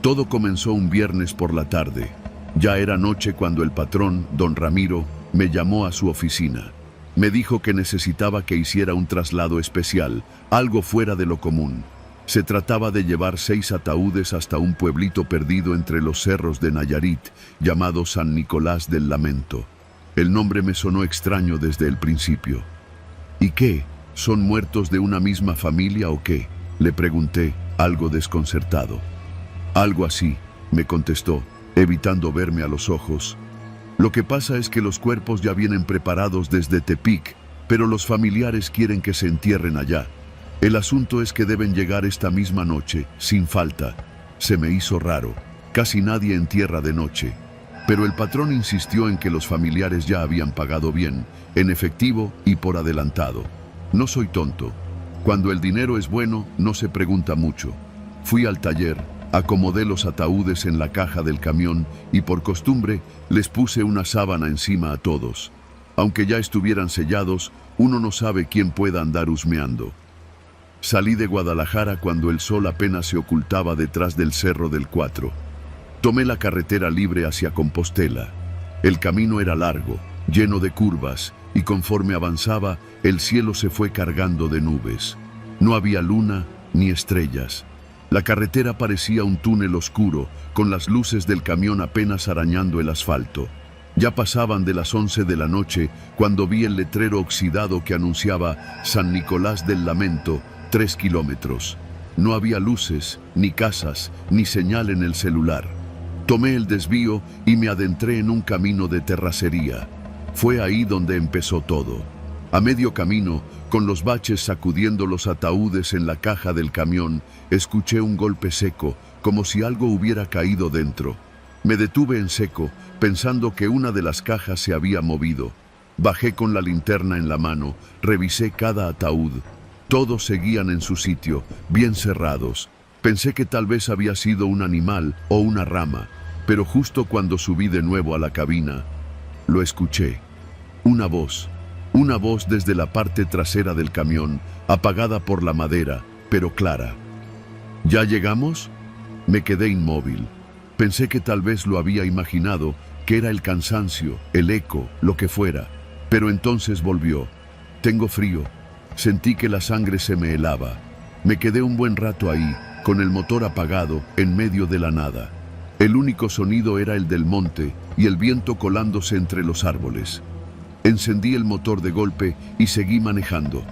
Todo comenzó un viernes por la tarde. Ya era noche cuando el patrón, don Ramiro, me llamó a su oficina. Me dijo que necesitaba que hiciera un traslado especial, algo fuera de lo común. Se trataba de llevar 6 ataúdes hasta un pueblito perdido entre los cerros de Nayarit, llamado San Nicolás del Lamento. El nombre me sonó extraño desde el principio. ¿Y qué? ¿Son muertos de una misma familia o qué? Le pregunté, algo desconcertado. Algo así, me contestó, evitando verme a los ojos. Lo que pasa es que los cuerpos ya vienen preparados desde Tepic, pero los familiares quieren que se entierren allá. El asunto es que deben llegar esta misma noche, sin falta. Se me hizo raro. Casi nadie entierra de noche. Pero el patrón insistió en que los familiares ya habían pagado bien, en efectivo y por adelantado. No soy tonto. Cuando el dinero es bueno, no se pregunta mucho. Fui al taller, acomodé los ataúdes en la caja del camión y por costumbre les puse una sábana encima a todos. Aunque ya estuvieran sellados, uno no sabe quién pueda andar husmeando. Salí de Guadalajara cuando el sol apenas se ocultaba detrás del Cerro del Cuatro. Tomé la carretera libre hacia Compostela. El camino era largo, lleno de curvas, y conforme avanzaba, el cielo se fue cargando de nubes. No había luna ni estrellas. La carretera parecía un túnel oscuro, con las luces del camión apenas arañando el asfalto. Ya pasaban de las 11 de la noche cuando vi el letrero oxidado que anunciaba San Nicolás del Lamento, 3 kilómetros. No había luces, ni casas, ni señal en el celular. Tomé el desvío y me adentré en un camino de terracería. Fue ahí donde empezó todo. A medio camino, con los baches sacudiendo los ataúdes en la caja del camión, escuché un golpe seco, como si algo hubiera caído dentro. Me detuve en seco, pensando que una de las cajas se había movido. Bajé con la linterna en la mano, revisé cada ataúd. Todos seguían en su sitio, bien cerrados, Pensé que tal vez había sido un animal o una rama, pero justo cuando subí de nuevo a la cabina, lo escuché. Una voz desde la parte trasera del camión, apagada por la madera, pero clara. ¿Ya llegamos? Me quedé inmóvil. Pensé que tal vez lo había imaginado, que era el cansancio, el eco, lo que fuera. Pero entonces volvió. Tengo frío. Sentí que la sangre se me helaba. Me quedé un buen rato ahí, con el motor apagado, en medio de la nada. El único sonido era el del monte y el viento colándose entre los árboles. Encendí el motor de golpe y seguí manejando.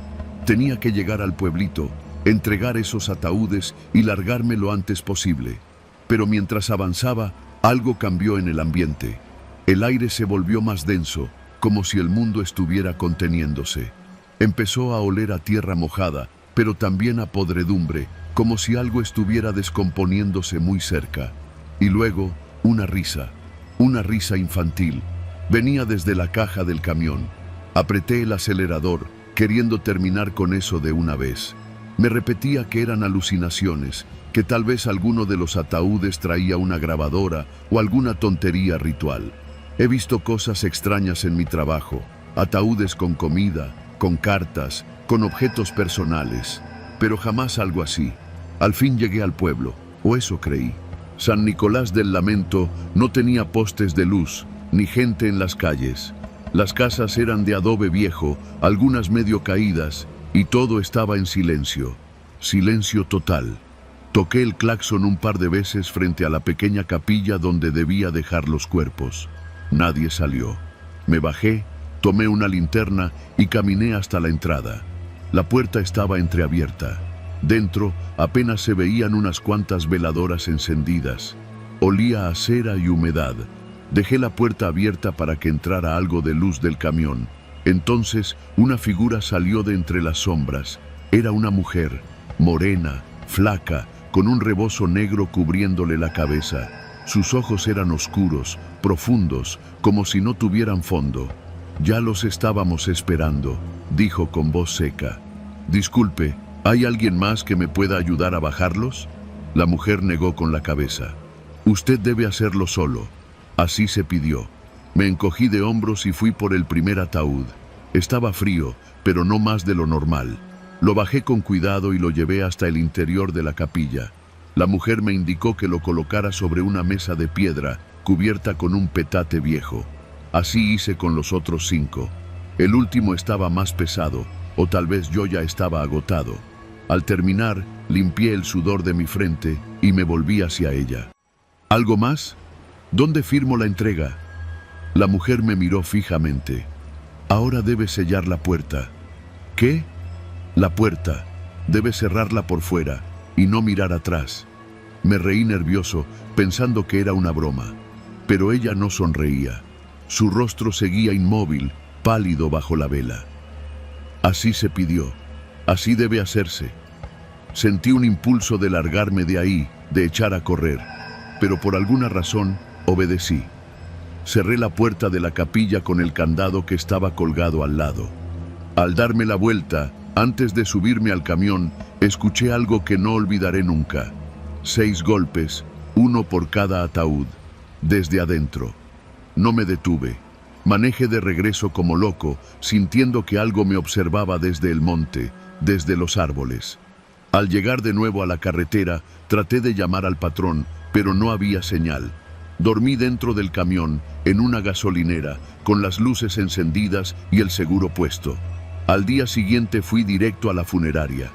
Tenía que llegar al pueblito, entregar esos ataúdes y largarme lo antes posible. Pero mientras avanzaba, algo cambió en el ambiente. El aire se volvió más denso, como si el mundo estuviera conteniéndose. Empezó a oler a tierra mojada, pero también a podredumbre, como si algo estuviera descomponiéndose muy cerca. Y luego, una risa infantil. Venía desde la caja del camión. Apreté el acelerador, queriendo terminar con eso de una vez. Me repetía que eran alucinaciones, que tal vez alguno de los ataúdes traía una grabadora o alguna tontería ritual. He visto cosas extrañas en mi trabajo, ataúdes con comida, con cartas, con objetos personales, pero jamás algo así. Al fin llegué al pueblo, o eso creí. San Nicolás del Lamento no tenía postes de luz, ni gente en las calles. Las casas eran de adobe viejo, algunas medio caídas, y todo estaba en silencio. Silencio total. Toqué el claxon un par de veces frente a la pequeña capilla donde debía dejar los cuerpos. Nadie salió. Me bajé, tomé una linterna y caminé hasta la entrada. La puerta estaba entreabierta. Dentro apenas se veían unas cuantas veladoras encendidas. Olía a cera y humedad. Dejé la puerta abierta para que entrara algo de luz del camión. Entonces una figura salió de entre las sombras. Era una mujer, morena, flaca, con un rebozo negro cubriéndole la cabeza. Sus ojos eran oscuros, profundos, como si no tuvieran fondo. «Ya los estábamos esperando», dijo con voz seca. «Disculpe, ¿hay alguien más que me pueda ayudar a bajarlos?». La mujer negó con la cabeza. «Usted debe hacerlo solo». Así se pidió. Me encogí de hombros y fui por el primer ataúd. Estaba frío, pero no más de lo normal. Lo bajé con cuidado y lo llevé hasta el interior de la capilla. La mujer me indicó que lo colocara sobre una mesa de piedra, cubierta con un petate viejo. Así hice con los otros 5. El último estaba más pesado, o tal vez yo ya estaba agotado. Al terminar, limpié el sudor de mi frente y me volví hacia ella. ¿Algo más? ¿Dónde firmo la entrega? La mujer me miró fijamente. Ahora debe sellar la puerta. ¿Qué? La puerta. Debe cerrarla por fuera y no mirar atrás. Me reí nervioso, pensando que era una broma. Pero ella no sonreía. Su rostro seguía inmóvil, pálido bajo la vela. Así se pidió. Así debe hacerse. Sentí un impulso de largarme de ahí, de echar a correr. Pero por alguna razón, obedecí. Cerré la puerta de la capilla con el candado que estaba colgado al lado. Al darme la vuelta, antes de subirme al camión, escuché algo que no olvidaré nunca. 6 golpes, 1 por cada ataúd, desde adentro. No me detuve. Manejé de regreso como loco, sintiendo que algo me observaba desde el monte, desde los árboles. Al llegar de nuevo a la carretera, traté de llamar al patrón, pero no había señal. Dormí dentro del camión, en una gasolinera, con las luces encendidas y el seguro puesto. Al día siguiente fui directo a la funeraria.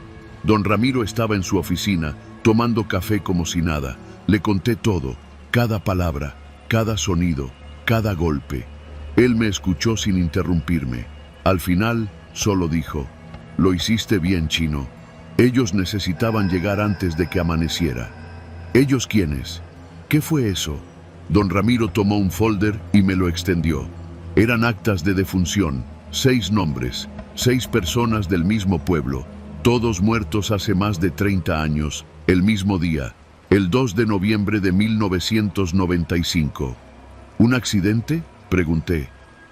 Don Ramiro estaba en su oficina, tomando café como si nada. Le conté todo, cada palabra, cada sonido, cada golpe. Él me escuchó sin interrumpirme. Al final, solo dijo: «Lo hiciste bien, Chino. Ellos necesitaban llegar antes de que amaneciera». «¿Ellos quiénes? ¿Qué fue eso?». Don Ramiro tomó un folder y me lo extendió. Eran actas de defunción, 6 nombres, 6 personas del mismo pueblo, todos muertos hace más de 30 años, el mismo día, el 2 de noviembre de 1995. ¿Un accidente?, pregunté.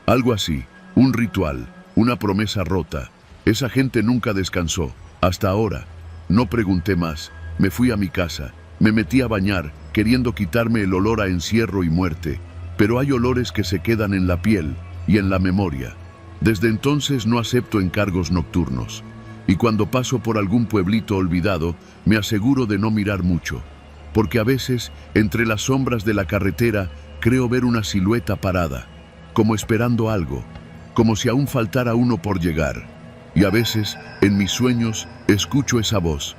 Algo así, un ritual, una promesa rota. Esa gente nunca descansó, hasta ahora. No pregunté más. Me fui a mi casa, me metí a bañar, queriendo quitarme el olor a encierro y muerte, pero hay olores que se quedan en la piel y en la memoria. Desde entonces no acepto encargos nocturnos, y cuando paso por algún pueblito olvidado, me aseguro de no mirar mucho, porque a veces, entre las sombras de la carretera, creo ver una silueta parada, como esperando algo, como si aún faltara uno por llegar. Y a veces, en mis sueños, escucho esa voz.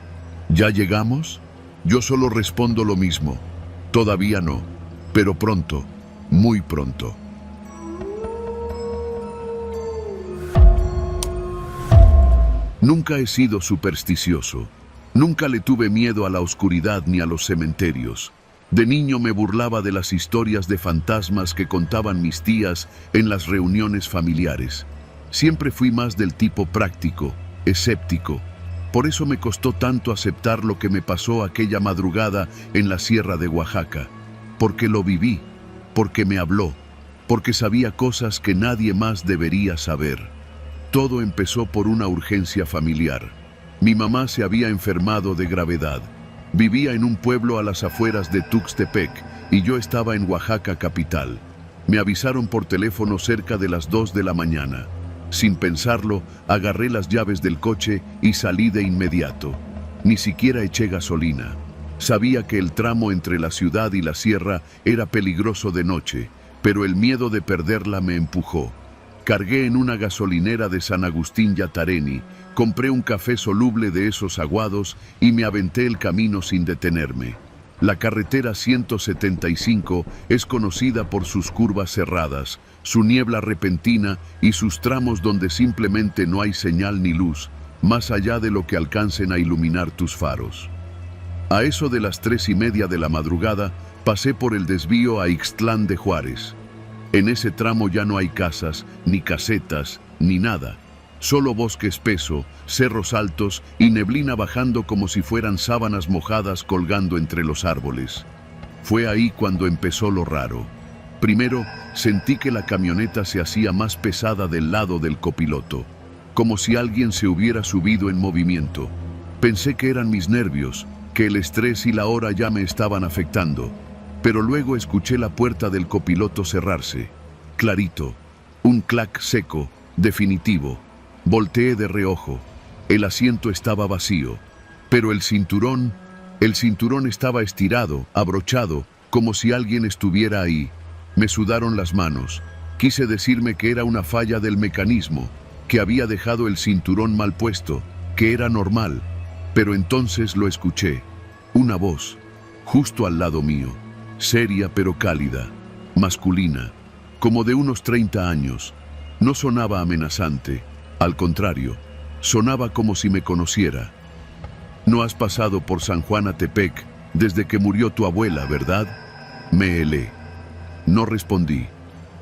¿Ya llegamos? Yo solo respondo lo mismo. Todavía no, pero pronto, muy pronto. Nunca he sido supersticioso. Nunca le tuve miedo a la oscuridad ni a los cementerios. De niño me burlaba de las historias de fantasmas que contaban mis tías en las reuniones familiares. Siempre fui más del tipo práctico, escéptico. Por eso me costó tanto aceptar lo que me pasó aquella madrugada en la Sierra de Oaxaca. Porque lo viví, porque me habló, porque sabía cosas que nadie más debería saber. Todo empezó por una urgencia familiar. Mi mamá se había enfermado de gravedad. Vivía en un pueblo a las afueras de Tuxtepec y yo estaba en Oaxaca capital. Me avisaron por teléfono cerca de las 2 de la mañana. Sin pensarlo, agarré las llaves del coche y salí de inmediato. Ni siquiera eché gasolina. Sabía que el tramo entre la ciudad y la sierra era peligroso de noche, pero el miedo de perderla me empujó. Cargué en una gasolinera de San Agustín Yatareni, compré un café soluble de esos aguados y me aventé el camino sin detenerme. La carretera 175 es conocida por sus curvas cerradas, su niebla repentina y sus tramos donde simplemente no hay señal ni luz, más allá de lo que alcancen a iluminar tus faros. A eso de las 3:30 de la madrugada, pasé por el desvío a Ixtlán de Juárez. En ese tramo ya no hay casas, ni casetas, ni nada. Solo bosque espeso, cerros altos y neblina bajando como si fueran sábanas mojadas colgando entre los árboles. Fue ahí cuando empezó lo raro. Primero, sentí que la camioneta se hacía más pesada del lado del copiloto, como si alguien se hubiera subido en movimiento. Pensé que eran mis nervios, que el estrés y la hora ya me estaban afectando. Pero luego escuché la puerta del copiloto cerrarse. Clarito, un clac seco, definitivo. Volteé de reojo. El asiento estaba vacío, pero el cinturón estaba estirado, abrochado, como si alguien estuviera ahí. Me sudaron las manos. Quise decirme que era una falla del mecanismo, que había dejado el cinturón mal puesto, que era normal. Pero entonces lo escuché. Una voz, justo al lado mío. Seria pero cálida, masculina, como de unos 30 años. No sonaba amenazante, al contrario, sonaba como si me conociera. No has pasado por San Juanatepec desde que murió tu abuela, ¿verdad? Me helé. No respondí,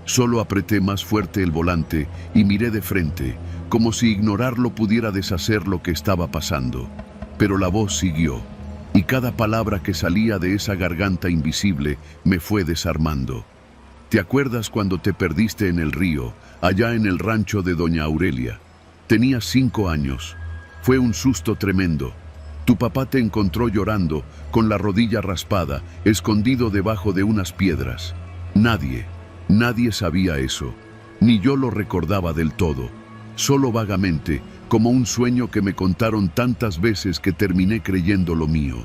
solo apreté más fuerte el volante y miré de frente, como si ignorarlo pudiera deshacer lo que estaba pasando. Pero la voz siguió. Y cada palabra que salía de esa garganta invisible me fue desarmando. ¿Te acuerdas cuando te perdiste en el río, allá en el rancho de Doña Aurelia? Tenías 5 años. Fue un susto tremendo. Tu papá te encontró llorando, con la rodilla raspada, escondido debajo de unas piedras. Nadie sabía eso. Ni yo lo recordaba del todo. Solo vagamente, como un sueño que me contaron tantas veces que terminé creyendo lo mío.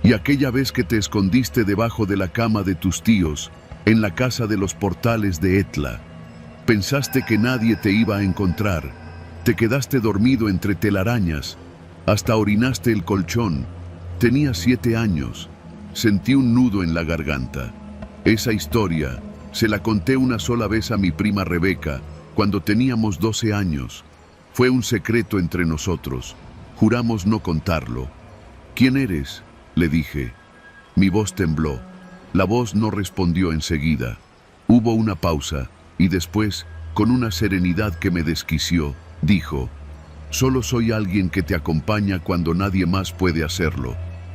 Y aquella vez que te escondiste debajo de la cama de tus tíos, en la casa de los Portales de Etla, pensaste que nadie te iba a encontrar. Te quedaste dormido entre telarañas, hasta orinaste el colchón. Tenías 7 años. Sentí un nudo en la garganta. Esa historia se la conté una sola vez a mi prima Rebeca, cuando teníamos 12 años. Fue un secreto entre nosotros. Juramos no contarlo. ¿Quién eres?, le dije. Mi voz tembló. La voz no respondió enseguida. Hubo una pausa y después, con una serenidad que me desquició, dijo: solo soy alguien que te acompaña cuando nadie más puede hacerlo.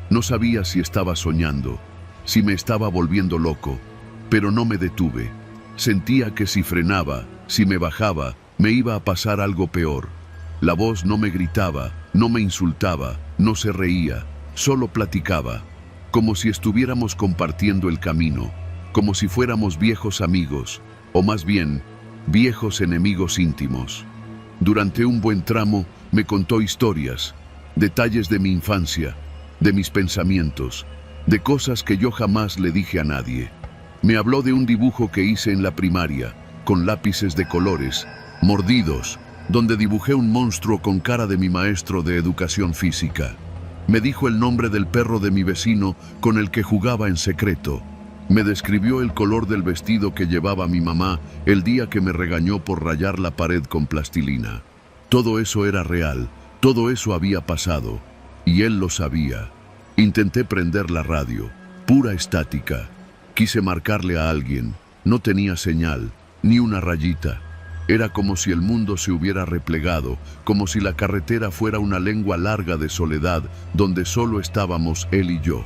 No sabía si estaba soñando, si me estaba volviendo loco, pero no me detuve. Sentía que si frenaba, si me bajaba, me iba a pasar algo peor. La voz no me gritaba, no me insultaba, no se reía. Solo platicaba, como si estuviéramos compartiendo el camino, como si fuéramos viejos amigos, o más bien, viejos enemigos íntimos. Durante un buen tramo me contó historias, detalles de mi infancia, de mis pensamientos, de cosas que yo jamás le dije a nadie. Me habló de un dibujo que hice en la primaria, con lápices de colores, mordidos, donde dibujé un monstruo con cara de mi maestro de educación física. Me dijo el nombre del perro de mi vecino con el que jugaba en secreto. Me describió el color del vestido que llevaba mi mamá el día que me regañó por rayar la pared con plastilina. Todo eso era real, todo eso había pasado, y él lo sabía. Intenté prender la radio, pura estática. Quise marcarle a alguien, no tenía señal, ni una rayita. Era como si el mundo se hubiera replegado, como si la carretera fuera una lengua larga de soledad donde solo estábamos él y yo.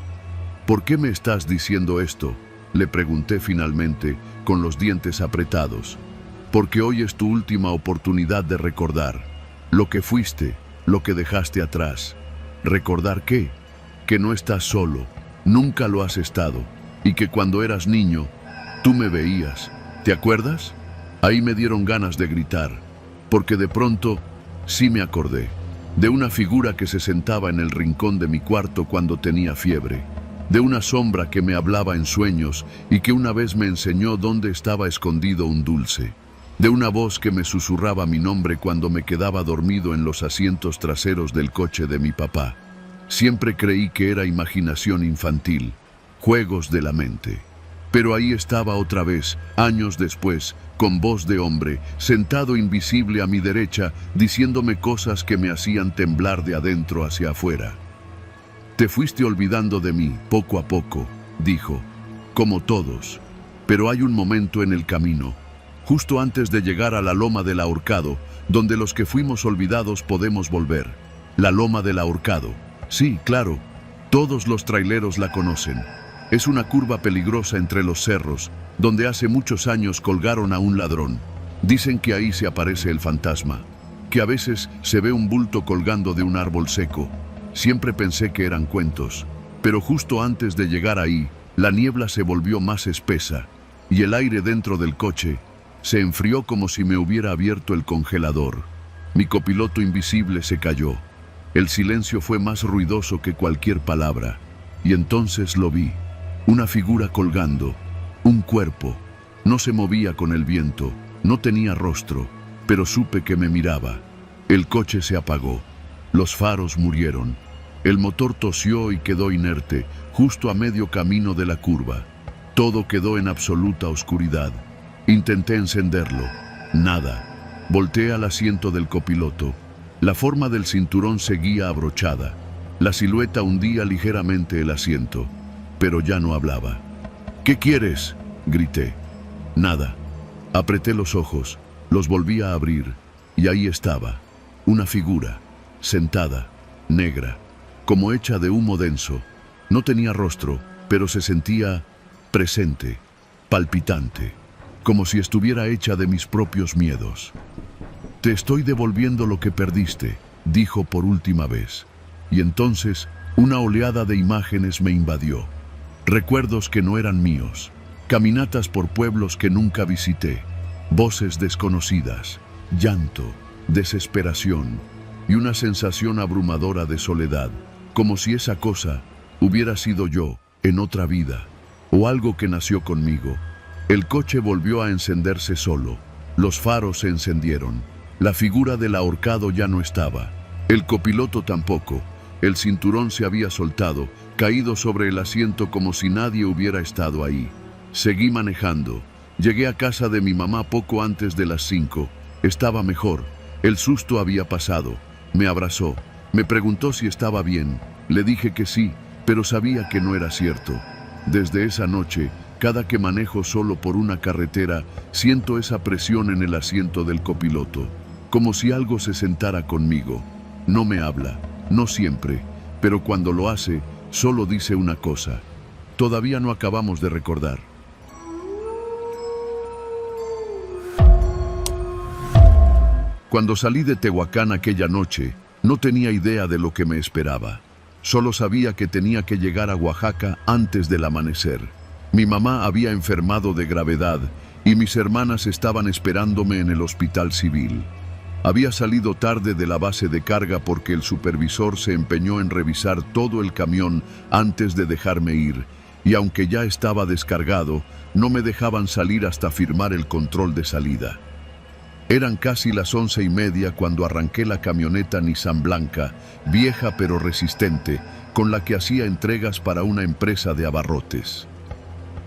¿Por qué me estás diciendo esto?, le pregunté finalmente, con los dientes apretados. Porque hoy es tu última oportunidad de recordar lo que fuiste, lo que dejaste atrás. ¿Recordar qué? Que no estás solo, nunca lo has estado, y que cuando eras niño, tú me veías. ¿Te acuerdas? Ahí me dieron ganas de gritar, porque de pronto sí me acordé de una figura que se sentaba en el rincón de mi cuarto cuando tenía fiebre, de una sombra que me hablaba en sueños y que una vez me enseñó dónde estaba escondido un dulce, de una voz que me susurraba mi nombre cuando me quedaba dormido en los asientos traseros del coche de mi papá. Siempre creí que era imaginación infantil, juegos de la mente. Pero ahí estaba otra vez, años después, con voz de hombre, sentado invisible a mi derecha, diciéndome cosas que me hacían temblar de adentro hacia afuera. Te fuiste olvidando de mí, poco a poco, dijo, como todos. Pero hay un momento en el camino, justo antes de llegar a la loma del Ahorcado, donde los que fuimos olvidados podemos volver. La loma del Ahorcado. Sí, claro, todos los traileros la conocen. Es una curva peligrosa entre los cerros, donde hace muchos años colgaron a un ladrón. Dicen que ahí se aparece el fantasma, que a veces se ve un bulto colgando de un árbol seco. Siempre pensé que eran cuentos, pero justo antes de llegar ahí, la niebla se volvió más espesa, y el aire dentro del coche se enfrió como si me hubiera abierto el congelador. Mi copiloto invisible se cayó. El silencio fue más ruidoso que cualquier palabra, y entonces lo vi. Una figura colgando, un cuerpo. No se movía con el viento, no tenía rostro, pero supe que me miraba. El coche se apagó, los faros murieron, el motor tosió y quedó inerte, justo a medio camino de la curva. Todo quedó en absoluta oscuridad. Intenté encenderlo, nada. Volteé al asiento del copiloto. La forma del cinturón seguía abrochada. La silueta hundía ligeramente el asiento, pero ya no hablaba. ¿Qué quieres?, grité. Nada. Apreté los ojos, los volví a abrir, y ahí estaba, una figura, sentada, negra, como hecha de humo denso. No tenía rostro, pero se sentía presente, palpitante, como si estuviera hecha de mis propios miedos. Te estoy devolviendo lo que perdiste, dijo por última vez. Y entonces una oleada de imágenes me invadió. Recuerdos que no eran míos, caminatas por pueblos que nunca visité, voces desconocidas, llanto, desesperación y una sensación abrumadora de soledad, como si esa cosa hubiera sido yo en otra vida, o algo que nació conmigo. El coche volvió a encenderse solo, los faros se encendieron, la figura del ahorcado ya no estaba, el copiloto tampoco. El cinturón se había soltado, caído sobre el asiento como si nadie hubiera estado ahí. Seguí manejando. Llegué a casa de mi mamá poco antes de las 5. Estaba mejor. El susto había pasado. Me abrazó. Me preguntó si estaba bien. Le dije que sí, pero sabía que no era cierto. Desde esa noche, cada que manejo solo por una carretera, siento esa presión en el asiento del copiloto, como si algo se sentara conmigo. No me habla. No siempre, pero cuando lo hace, solo dice una cosa. Todavía no acabamos de recordar. Cuando salí de Tehuacán aquella noche, no tenía idea de lo que me esperaba. Solo sabía que tenía que llegar a Oaxaca antes del amanecer. Mi mamá había enfermado de gravedad y mis hermanas estaban esperándome en el hospital civil. Había salido tarde de la base de carga porque el supervisor se empeñó en revisar todo el camión antes de dejarme ir, y aunque ya estaba descargado, no me dejaban salir hasta firmar el control de salida. Eran casi las 11:30 cuando arranqué la camioneta Nissan blanca, vieja pero resistente, con la que hacía entregas para una empresa de abarrotes.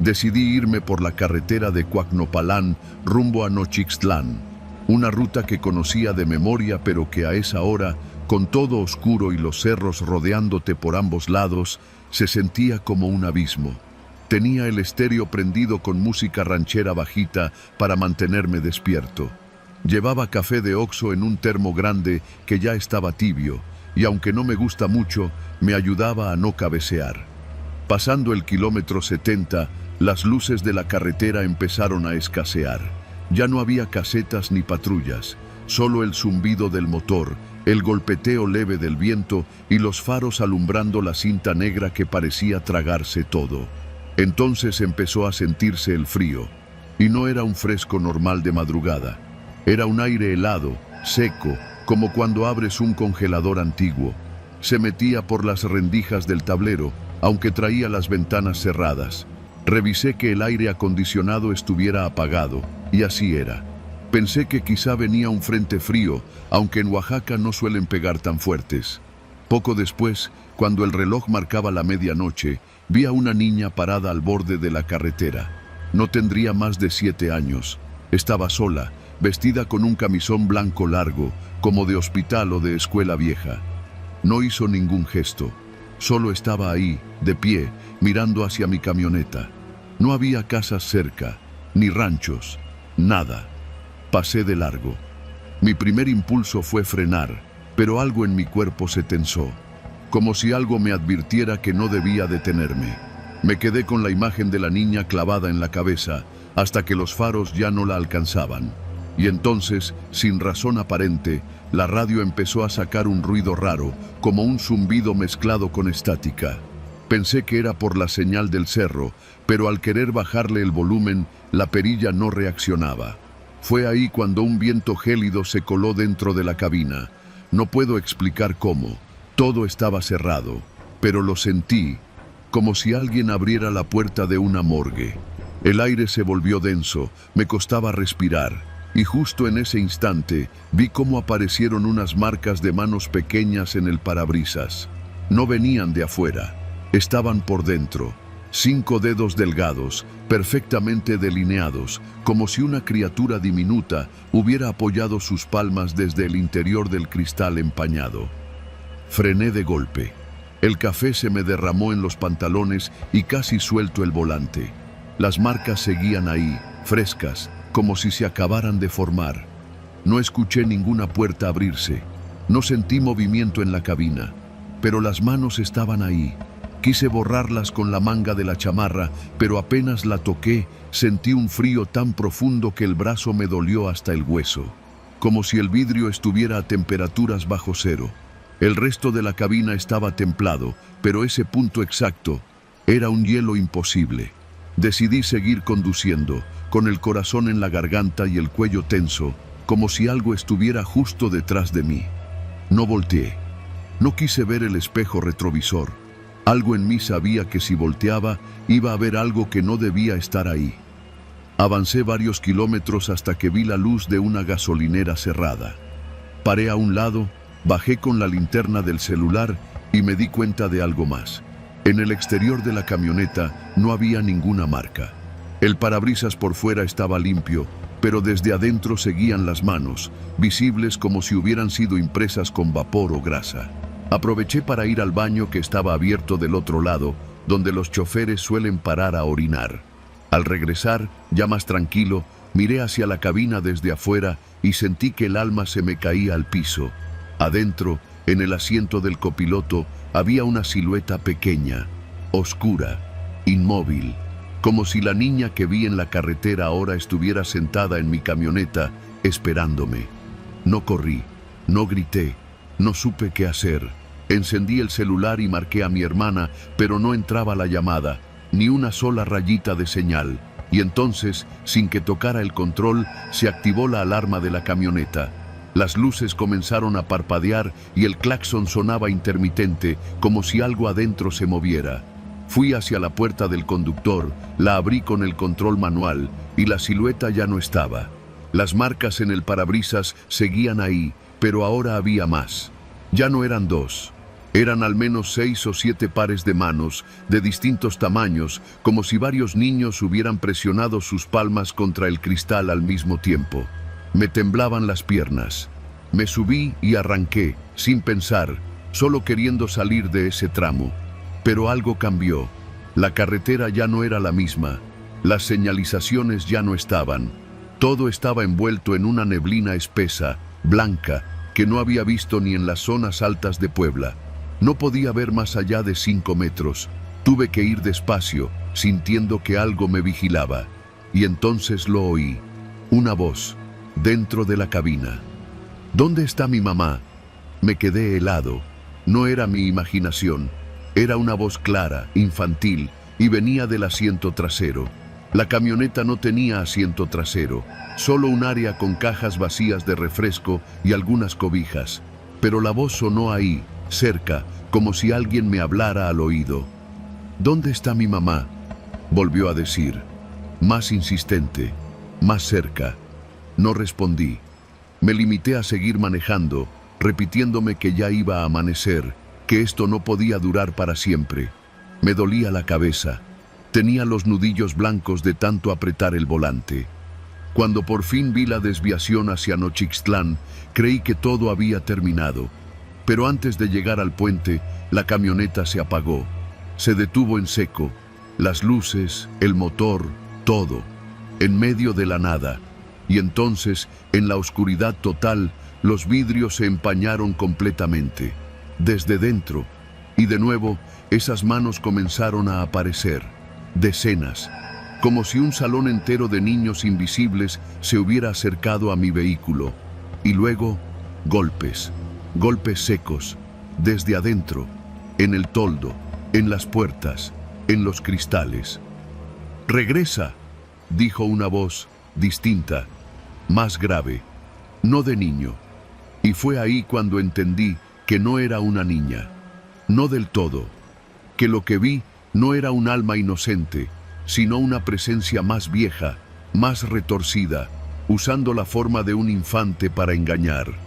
Decidí irme por la carretera de Cuacnopalán rumbo a Nochixtlán, una ruta que conocía de memoria pero que a esa hora, con todo oscuro y los cerros rodeándote por ambos lados, se sentía como un abismo. Tenía el estéreo prendido con música ranchera bajita para mantenerme despierto. Llevaba café de Oxxo en un termo grande que ya estaba tibio, y aunque no me gusta mucho, me ayudaba a no cabecear. Pasando el kilómetro 70, las luces de la carretera empezaron a escasear. Ya no había casetas ni patrullas, solo el zumbido del motor, el golpeteo leve del viento y los faros alumbrando la cinta negra que parecía tragarse todo. Entonces empezó a sentirse el frío, y no era un fresco normal de madrugada. Era un aire helado, seco, como cuando abres un congelador antiguo. Se metía por las rendijas del tablero, aunque traía las ventanas cerradas. Revisé que el aire acondicionado estuviera apagado, y así era. Pensé que quizá venía un frente frío, aunque en Oaxaca no suelen pegar tan fuertes. Poco después, cuando el reloj marcaba la medianoche, vi a una niña parada al borde de la carretera. No tendría más de 7 años. Estaba sola, vestida con un camisón blanco largo, como de hospital o de escuela vieja. No hizo ningún gesto. Solo estaba ahí, de pie, mirando hacia mi camioneta. No había casas cerca, ni ranchos, nada. Pasé de largo. Mi primer impulso fue frenar, pero algo en mi cuerpo se tensó, como si algo me advirtiera que no debía detenerme. Me quedé con la imagen de la niña clavada en la cabeza, hasta que los faros ya no la alcanzaban. Y entonces, sin razón aparente, la radio empezó a sacar un ruido raro, como un zumbido mezclado con estática. Pensé que era por la señal del cerro, pero al querer bajarle el volumen, la perilla no reaccionaba. Fue ahí cuando un viento gélido se coló dentro de la cabina. No puedo explicar cómo. Todo estaba cerrado, pero lo sentí, como si alguien abriera la puerta de una morgue. El aire se volvió denso, me costaba respirar, y justo en ese instante vi cómo aparecieron unas marcas de manos pequeñas en el parabrisas. No venían de afuera, estaban por dentro. 5 dedos delgados, perfectamente delineados, como si una criatura diminuta hubiera apoyado sus palmas desde el interior del cristal empañado. Frené de golpe. El café se me derramó en los pantalones y casi suelto el volante. Las marcas seguían ahí, frescas, como si se acabaran de formar. No escuché ninguna puerta abrirse. No sentí movimiento en la cabina, pero las manos estaban ahí. Quise borrarlas con la manga de la chamarra, pero apenas la toqué, sentí un frío tan profundo que el brazo me dolió hasta el hueso, como si el vidrio estuviera a temperaturas bajo cero. El resto de la cabina estaba templado, pero ese punto exacto era un hielo imposible. Decidí seguir conduciendo, con el corazón en la garganta y el cuello tenso, como si algo estuviera justo detrás de mí. No volteé. No quise ver el espejo retrovisor. Algo en mí sabía que si volteaba, iba a ver algo que no debía estar ahí. Avancé varios kilómetros hasta que vi la luz de una gasolinera cerrada. Paré a un lado, bajé con la linterna del celular y me di cuenta de algo más. En el exterior de la camioneta no había ninguna marca. El parabrisas por fuera estaba limpio, pero desde adentro seguían las manos, visibles como si hubieran sido impresas con vapor o grasa. Aproveché para ir al baño que estaba abierto del otro lado, donde los choferes suelen parar a orinar. Al regresar, ya más tranquilo, miré hacia la cabina desde afuera y sentí que el alma se me caía al piso. Adentro, en el asiento del copiloto, había una silueta pequeña, oscura, inmóvil, como si la niña que vi en la carretera ahora estuviera sentada en mi camioneta, esperándome. No corrí, no grité, no supe qué hacer. Encendí el celular y marqué a mi hermana, pero no entraba la llamada, ni una sola rayita de señal. Y entonces, sin que tocara el control, se activó la alarma de la camioneta. Las luces comenzaron a parpadear y el claxon sonaba intermitente, como si algo adentro se moviera. Fui hacia la puerta del conductor, la abrí con el control manual y la silueta ya no estaba. Las marcas en el parabrisas seguían ahí, pero ahora había más. Ya no eran dos. Eran al menos 6 o 7 pares de manos, de distintos tamaños, como si varios niños hubieran presionado sus palmas contra el cristal al mismo tiempo. Me temblaban las piernas. Me subí y arranqué, sin pensar, solo queriendo salir de ese tramo. Pero algo cambió. La carretera ya no era la misma. Las señalizaciones ya no estaban. Todo estaba envuelto en una neblina espesa, blanca, que no había visto ni en las zonas altas de Puebla. No podía ver más allá de 5 metros. Tuve que ir despacio, sintiendo que algo me vigilaba. Y entonces lo oí. Una voz, dentro de la cabina. ¿Dónde está mi mamá? Me quedé helado. No era mi imaginación. Era una voz clara, infantil, y venía del asiento trasero. La camioneta no tenía asiento trasero, solo un área con cajas vacías de refresco y algunas cobijas. Pero la voz sonó ahí, cerca, como si alguien me hablara al oído. ¿Dónde está mi mamá?, volvió a decir, más insistente, más cerca. No respondí. Me limité a seguir manejando, repitiéndome que ya iba a amanecer, que esto no podía durar para siempre. Me dolía la cabeza. Tenía los nudillos blancos de tanto apretar el volante. Cuando por fin vi la desviación hacia Nochixtlán, creí que todo había terminado. Pero antes de llegar al puente, la camioneta se apagó. Se detuvo en seco. Las luces, el motor, todo. En medio de la nada. Y entonces, en la oscuridad total, los vidrios se empañaron completamente. Desde dentro. Y de nuevo, esas manos comenzaron a aparecer. Decenas. Como si un salón entero de niños invisibles se hubiera acercado a mi vehículo. Y luego, golpes. Golpes secos, desde adentro, en el toldo, en las puertas, en los cristales. «¡Regresa!», dijo una voz distinta, más grave, no de niño. Y fue ahí cuando entendí que no era una niña, no del todo, que lo que vi no era un alma inocente, sino una presencia más vieja, más retorcida, usando la forma de un infante para engañar.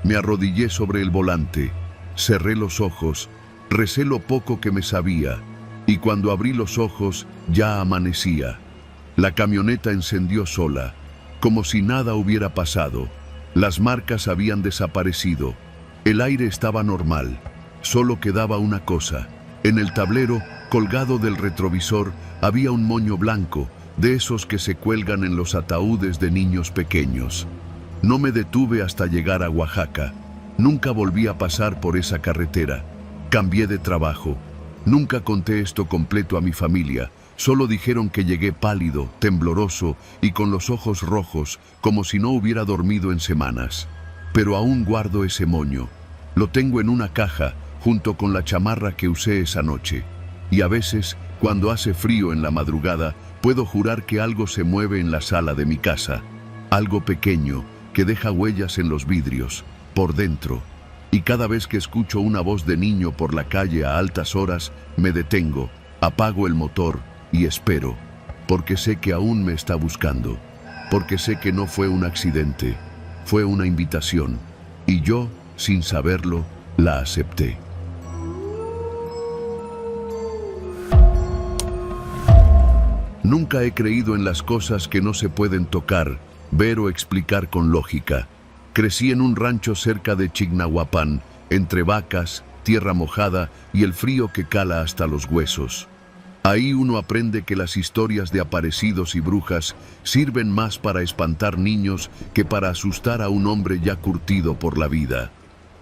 Me arrodillé sobre el volante, cerré los ojos, recé lo poco que me sabía, y cuando abrí los ojos ya amanecía. La camioneta encendió sola, como si nada hubiera pasado. Las marcas habían desaparecido. El aire estaba normal. Solo quedaba una cosa. En el tablero, colgado del retrovisor, había un moño blanco, de esos que se cuelgan en los ataúdes de niños pequeños. No me detuve hasta llegar a Oaxaca. Nunca volví a pasar por esa carretera. Cambié de trabajo. Nunca conté esto completo a mi familia. Solo dijeron que llegué pálido, tembloroso y con los ojos rojos, como si no hubiera dormido en semanas. Pero aún guardo ese moño. Lo tengo en una caja, junto con la chamarra que usé esa noche. Y a veces, cuando hace frío en la madrugada, puedo jurar que algo se mueve en la sala de mi casa. Algo pequeño, que deja huellas en los vidrios, por dentro. Y cada vez que escucho una voz de niño por la calle a altas horas, me detengo, apago el motor y espero, porque sé que aún me está buscando, porque sé que no fue un accidente, fue una invitación, y yo, sin saberlo, la acepté. Nunca he creído en las cosas que no se pueden tocar, ver o explicar con lógica. Crecí en un rancho cerca de Chignahuapan, entre vacas, tierra mojada y el frío que cala hasta los huesos. Ahí uno aprende que las historias de aparecidos y brujas sirven más para espantar niños que para asustar a un hombre ya curtido por la vida.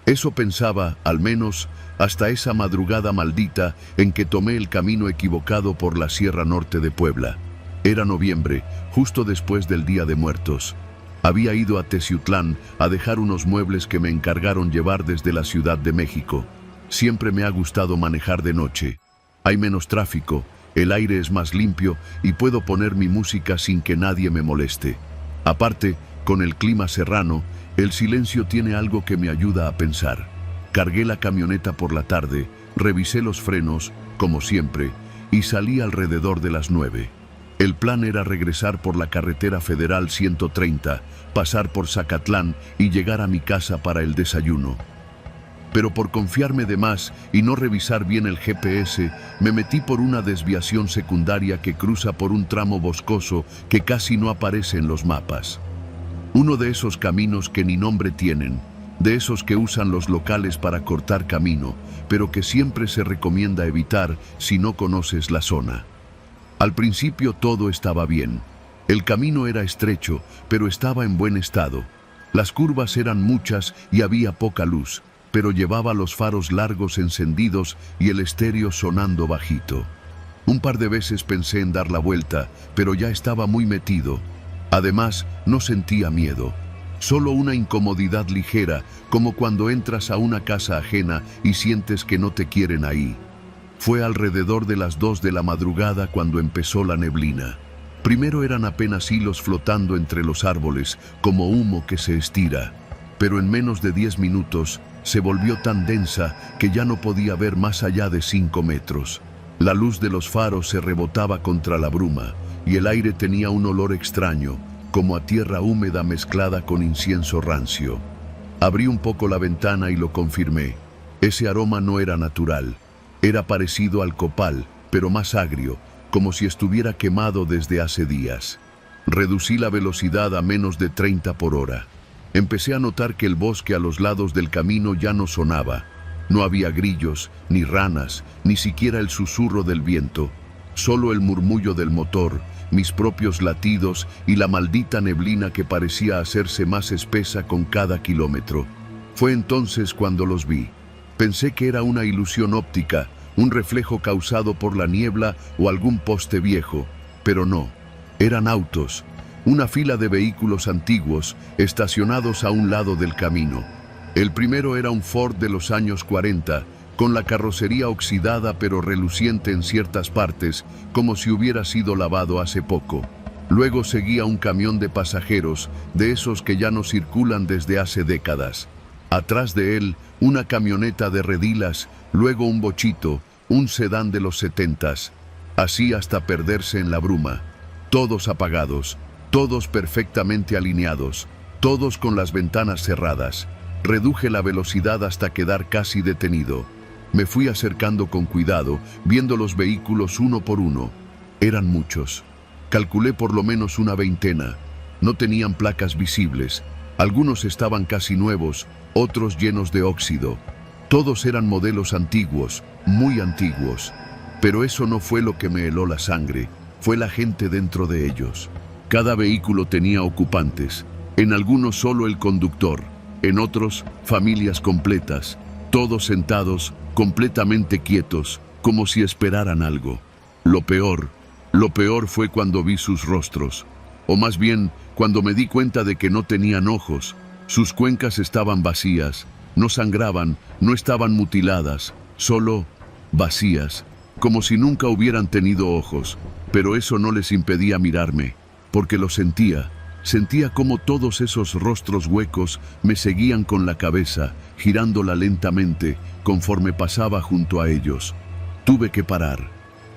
Eso pensaba, al menos, hasta esa madrugada maldita en que tomé el camino equivocado por la Sierra Norte de Puebla. Era noviembre, justo después del Día de Muertos. Había ido a Teciutlán a dejar unos muebles que me encargaron llevar desde la Ciudad de México. Siempre me ha gustado manejar de noche. Hay menos tráfico, el aire es más limpio y puedo poner mi música sin que nadie me moleste. Aparte, con el clima serrano, el silencio tiene algo que me ayuda a pensar. Cargué la camioneta por la tarde, revisé los frenos, como siempre, y salí alrededor de las 9. El plan era regresar por la carretera federal 130, pasar por Zacatlán y llegar a mi casa para el desayuno. Pero por confiarme de más y no revisar bien el GPS, me metí por una desviación secundaria que cruza por un tramo boscoso que casi no aparece en los mapas. Uno de esos caminos que ni nombre tienen, de esos que usan los locales para cortar camino, pero que siempre se recomienda evitar si no conoces la zona. Al principio todo estaba bien. El camino era estrecho, pero estaba en buen estado. Las curvas eran muchas y había poca luz, pero llevaba los faros largos encendidos y el estéreo sonando bajito. Un par de veces pensé en dar la vuelta, pero ya estaba muy metido. Además, no sentía miedo, solo una incomodidad ligera, como cuando entras a una casa ajena y sientes que no te quieren ahí. Fue alrededor de las 2 de la madrugada cuando empezó la neblina. Primero eran apenas hilos flotando entre los árboles, como humo que se estira, pero en menos de 10 minutos se volvió tan densa que ya no podía ver más allá de 5 metros. La luz de los faros se rebotaba contra la bruma y el aire tenía un olor extraño, como a tierra húmeda mezclada con incienso rancio. Abrí un poco la ventana y lo confirmé. Ese aroma no era natural. Era parecido al copal, pero más agrio, como si estuviera quemado desde hace días. Reducí la velocidad a menos de 30 por hora. Empecé a notar que el bosque a los lados del camino ya no sonaba. No había grillos, ni ranas, ni siquiera el susurro del viento. Solo el murmullo del motor, mis propios latidos y la maldita neblina que parecía hacerse más espesa con cada kilómetro. Fue entonces cuando los vi. Pensé que era una ilusión óptica, un reflejo causado por la niebla o algún poste viejo, pero no. Eran autos. Una fila de vehículos antiguos estacionados a un lado del camino. El primero era un Ford de los años 40, con la carrocería oxidada pero reluciente en ciertas partes, como si hubiera sido lavado hace poco. Luego seguía un camión de pasajeros, de esos que ya no circulan desde hace décadas. Atrás de él, una camioneta de redilas, luego un bochito, un sedán de los 70s, así hasta perderse en la bruma. Todos apagados. Todos perfectamente alineados, todos con las ventanas cerradas. Reduje la velocidad hasta quedar casi detenido. Me fui acercando con cuidado, viendo los vehículos uno por uno. Eran muchos. Calculé por lo menos una veintena. No tenían placas visibles. Algunos estaban casi nuevos, otros llenos de óxido. Todos eran modelos antiguos, muy antiguos. Pero eso no fue lo que me heló la sangre, fue la gente dentro de ellos. Cada vehículo tenía ocupantes, en algunos solo el conductor, en otros familias completas, todos sentados, completamente quietos, como si esperaran algo. Lo peor fue cuando vi sus rostros, o más bien, cuando me di cuenta de que no tenían ojos. Sus cuencas estaban vacías, no sangraban, no estaban mutiladas, solo vacías, como si nunca hubieran tenido ojos, pero eso no les impedía mirarme. Porque lo sentía como todos esos rostros huecos me seguían con la cabeza, girándola lentamente conforme pasaba junto a ellos. Tuve que parar.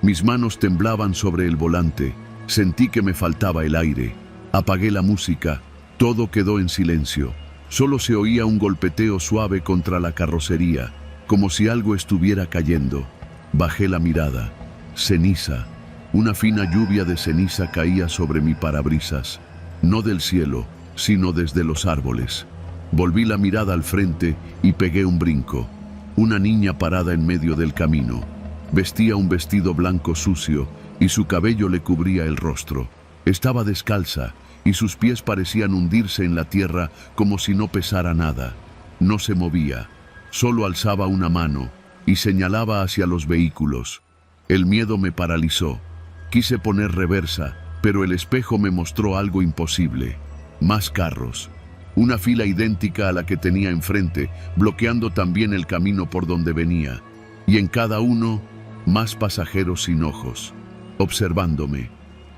Mis manos temblaban sobre el volante, sentí que me faltaba el aire. Apagué la música, todo quedó en silencio. Solo se oía un golpeteo suave contra la carrocería, como si algo estuviera cayendo. Bajé la mirada. Ceniza. Una fina lluvia de ceniza caía sobre mi parabrisas, no del cielo, sino desde los árboles. Volví la mirada al frente y pegué un brinco. Una niña parada en medio del camino. Vestía un vestido blanco sucio y su cabello le cubría el rostro. Estaba descalza y sus pies parecían hundirse en la tierra como si no pesara nada. No se movía, solo alzaba una mano y señalaba hacia los vehículos. El miedo me paralizó. Quise poner reversa, pero el espejo me mostró algo imposible. Más carros. una fila idéntica a la que tenía enfrente, bloqueando también el camino por donde venía. Y en cada uno, más pasajeros sin ojos, observándome.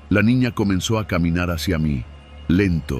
La niña comenzó a caminar hacia mí, lento,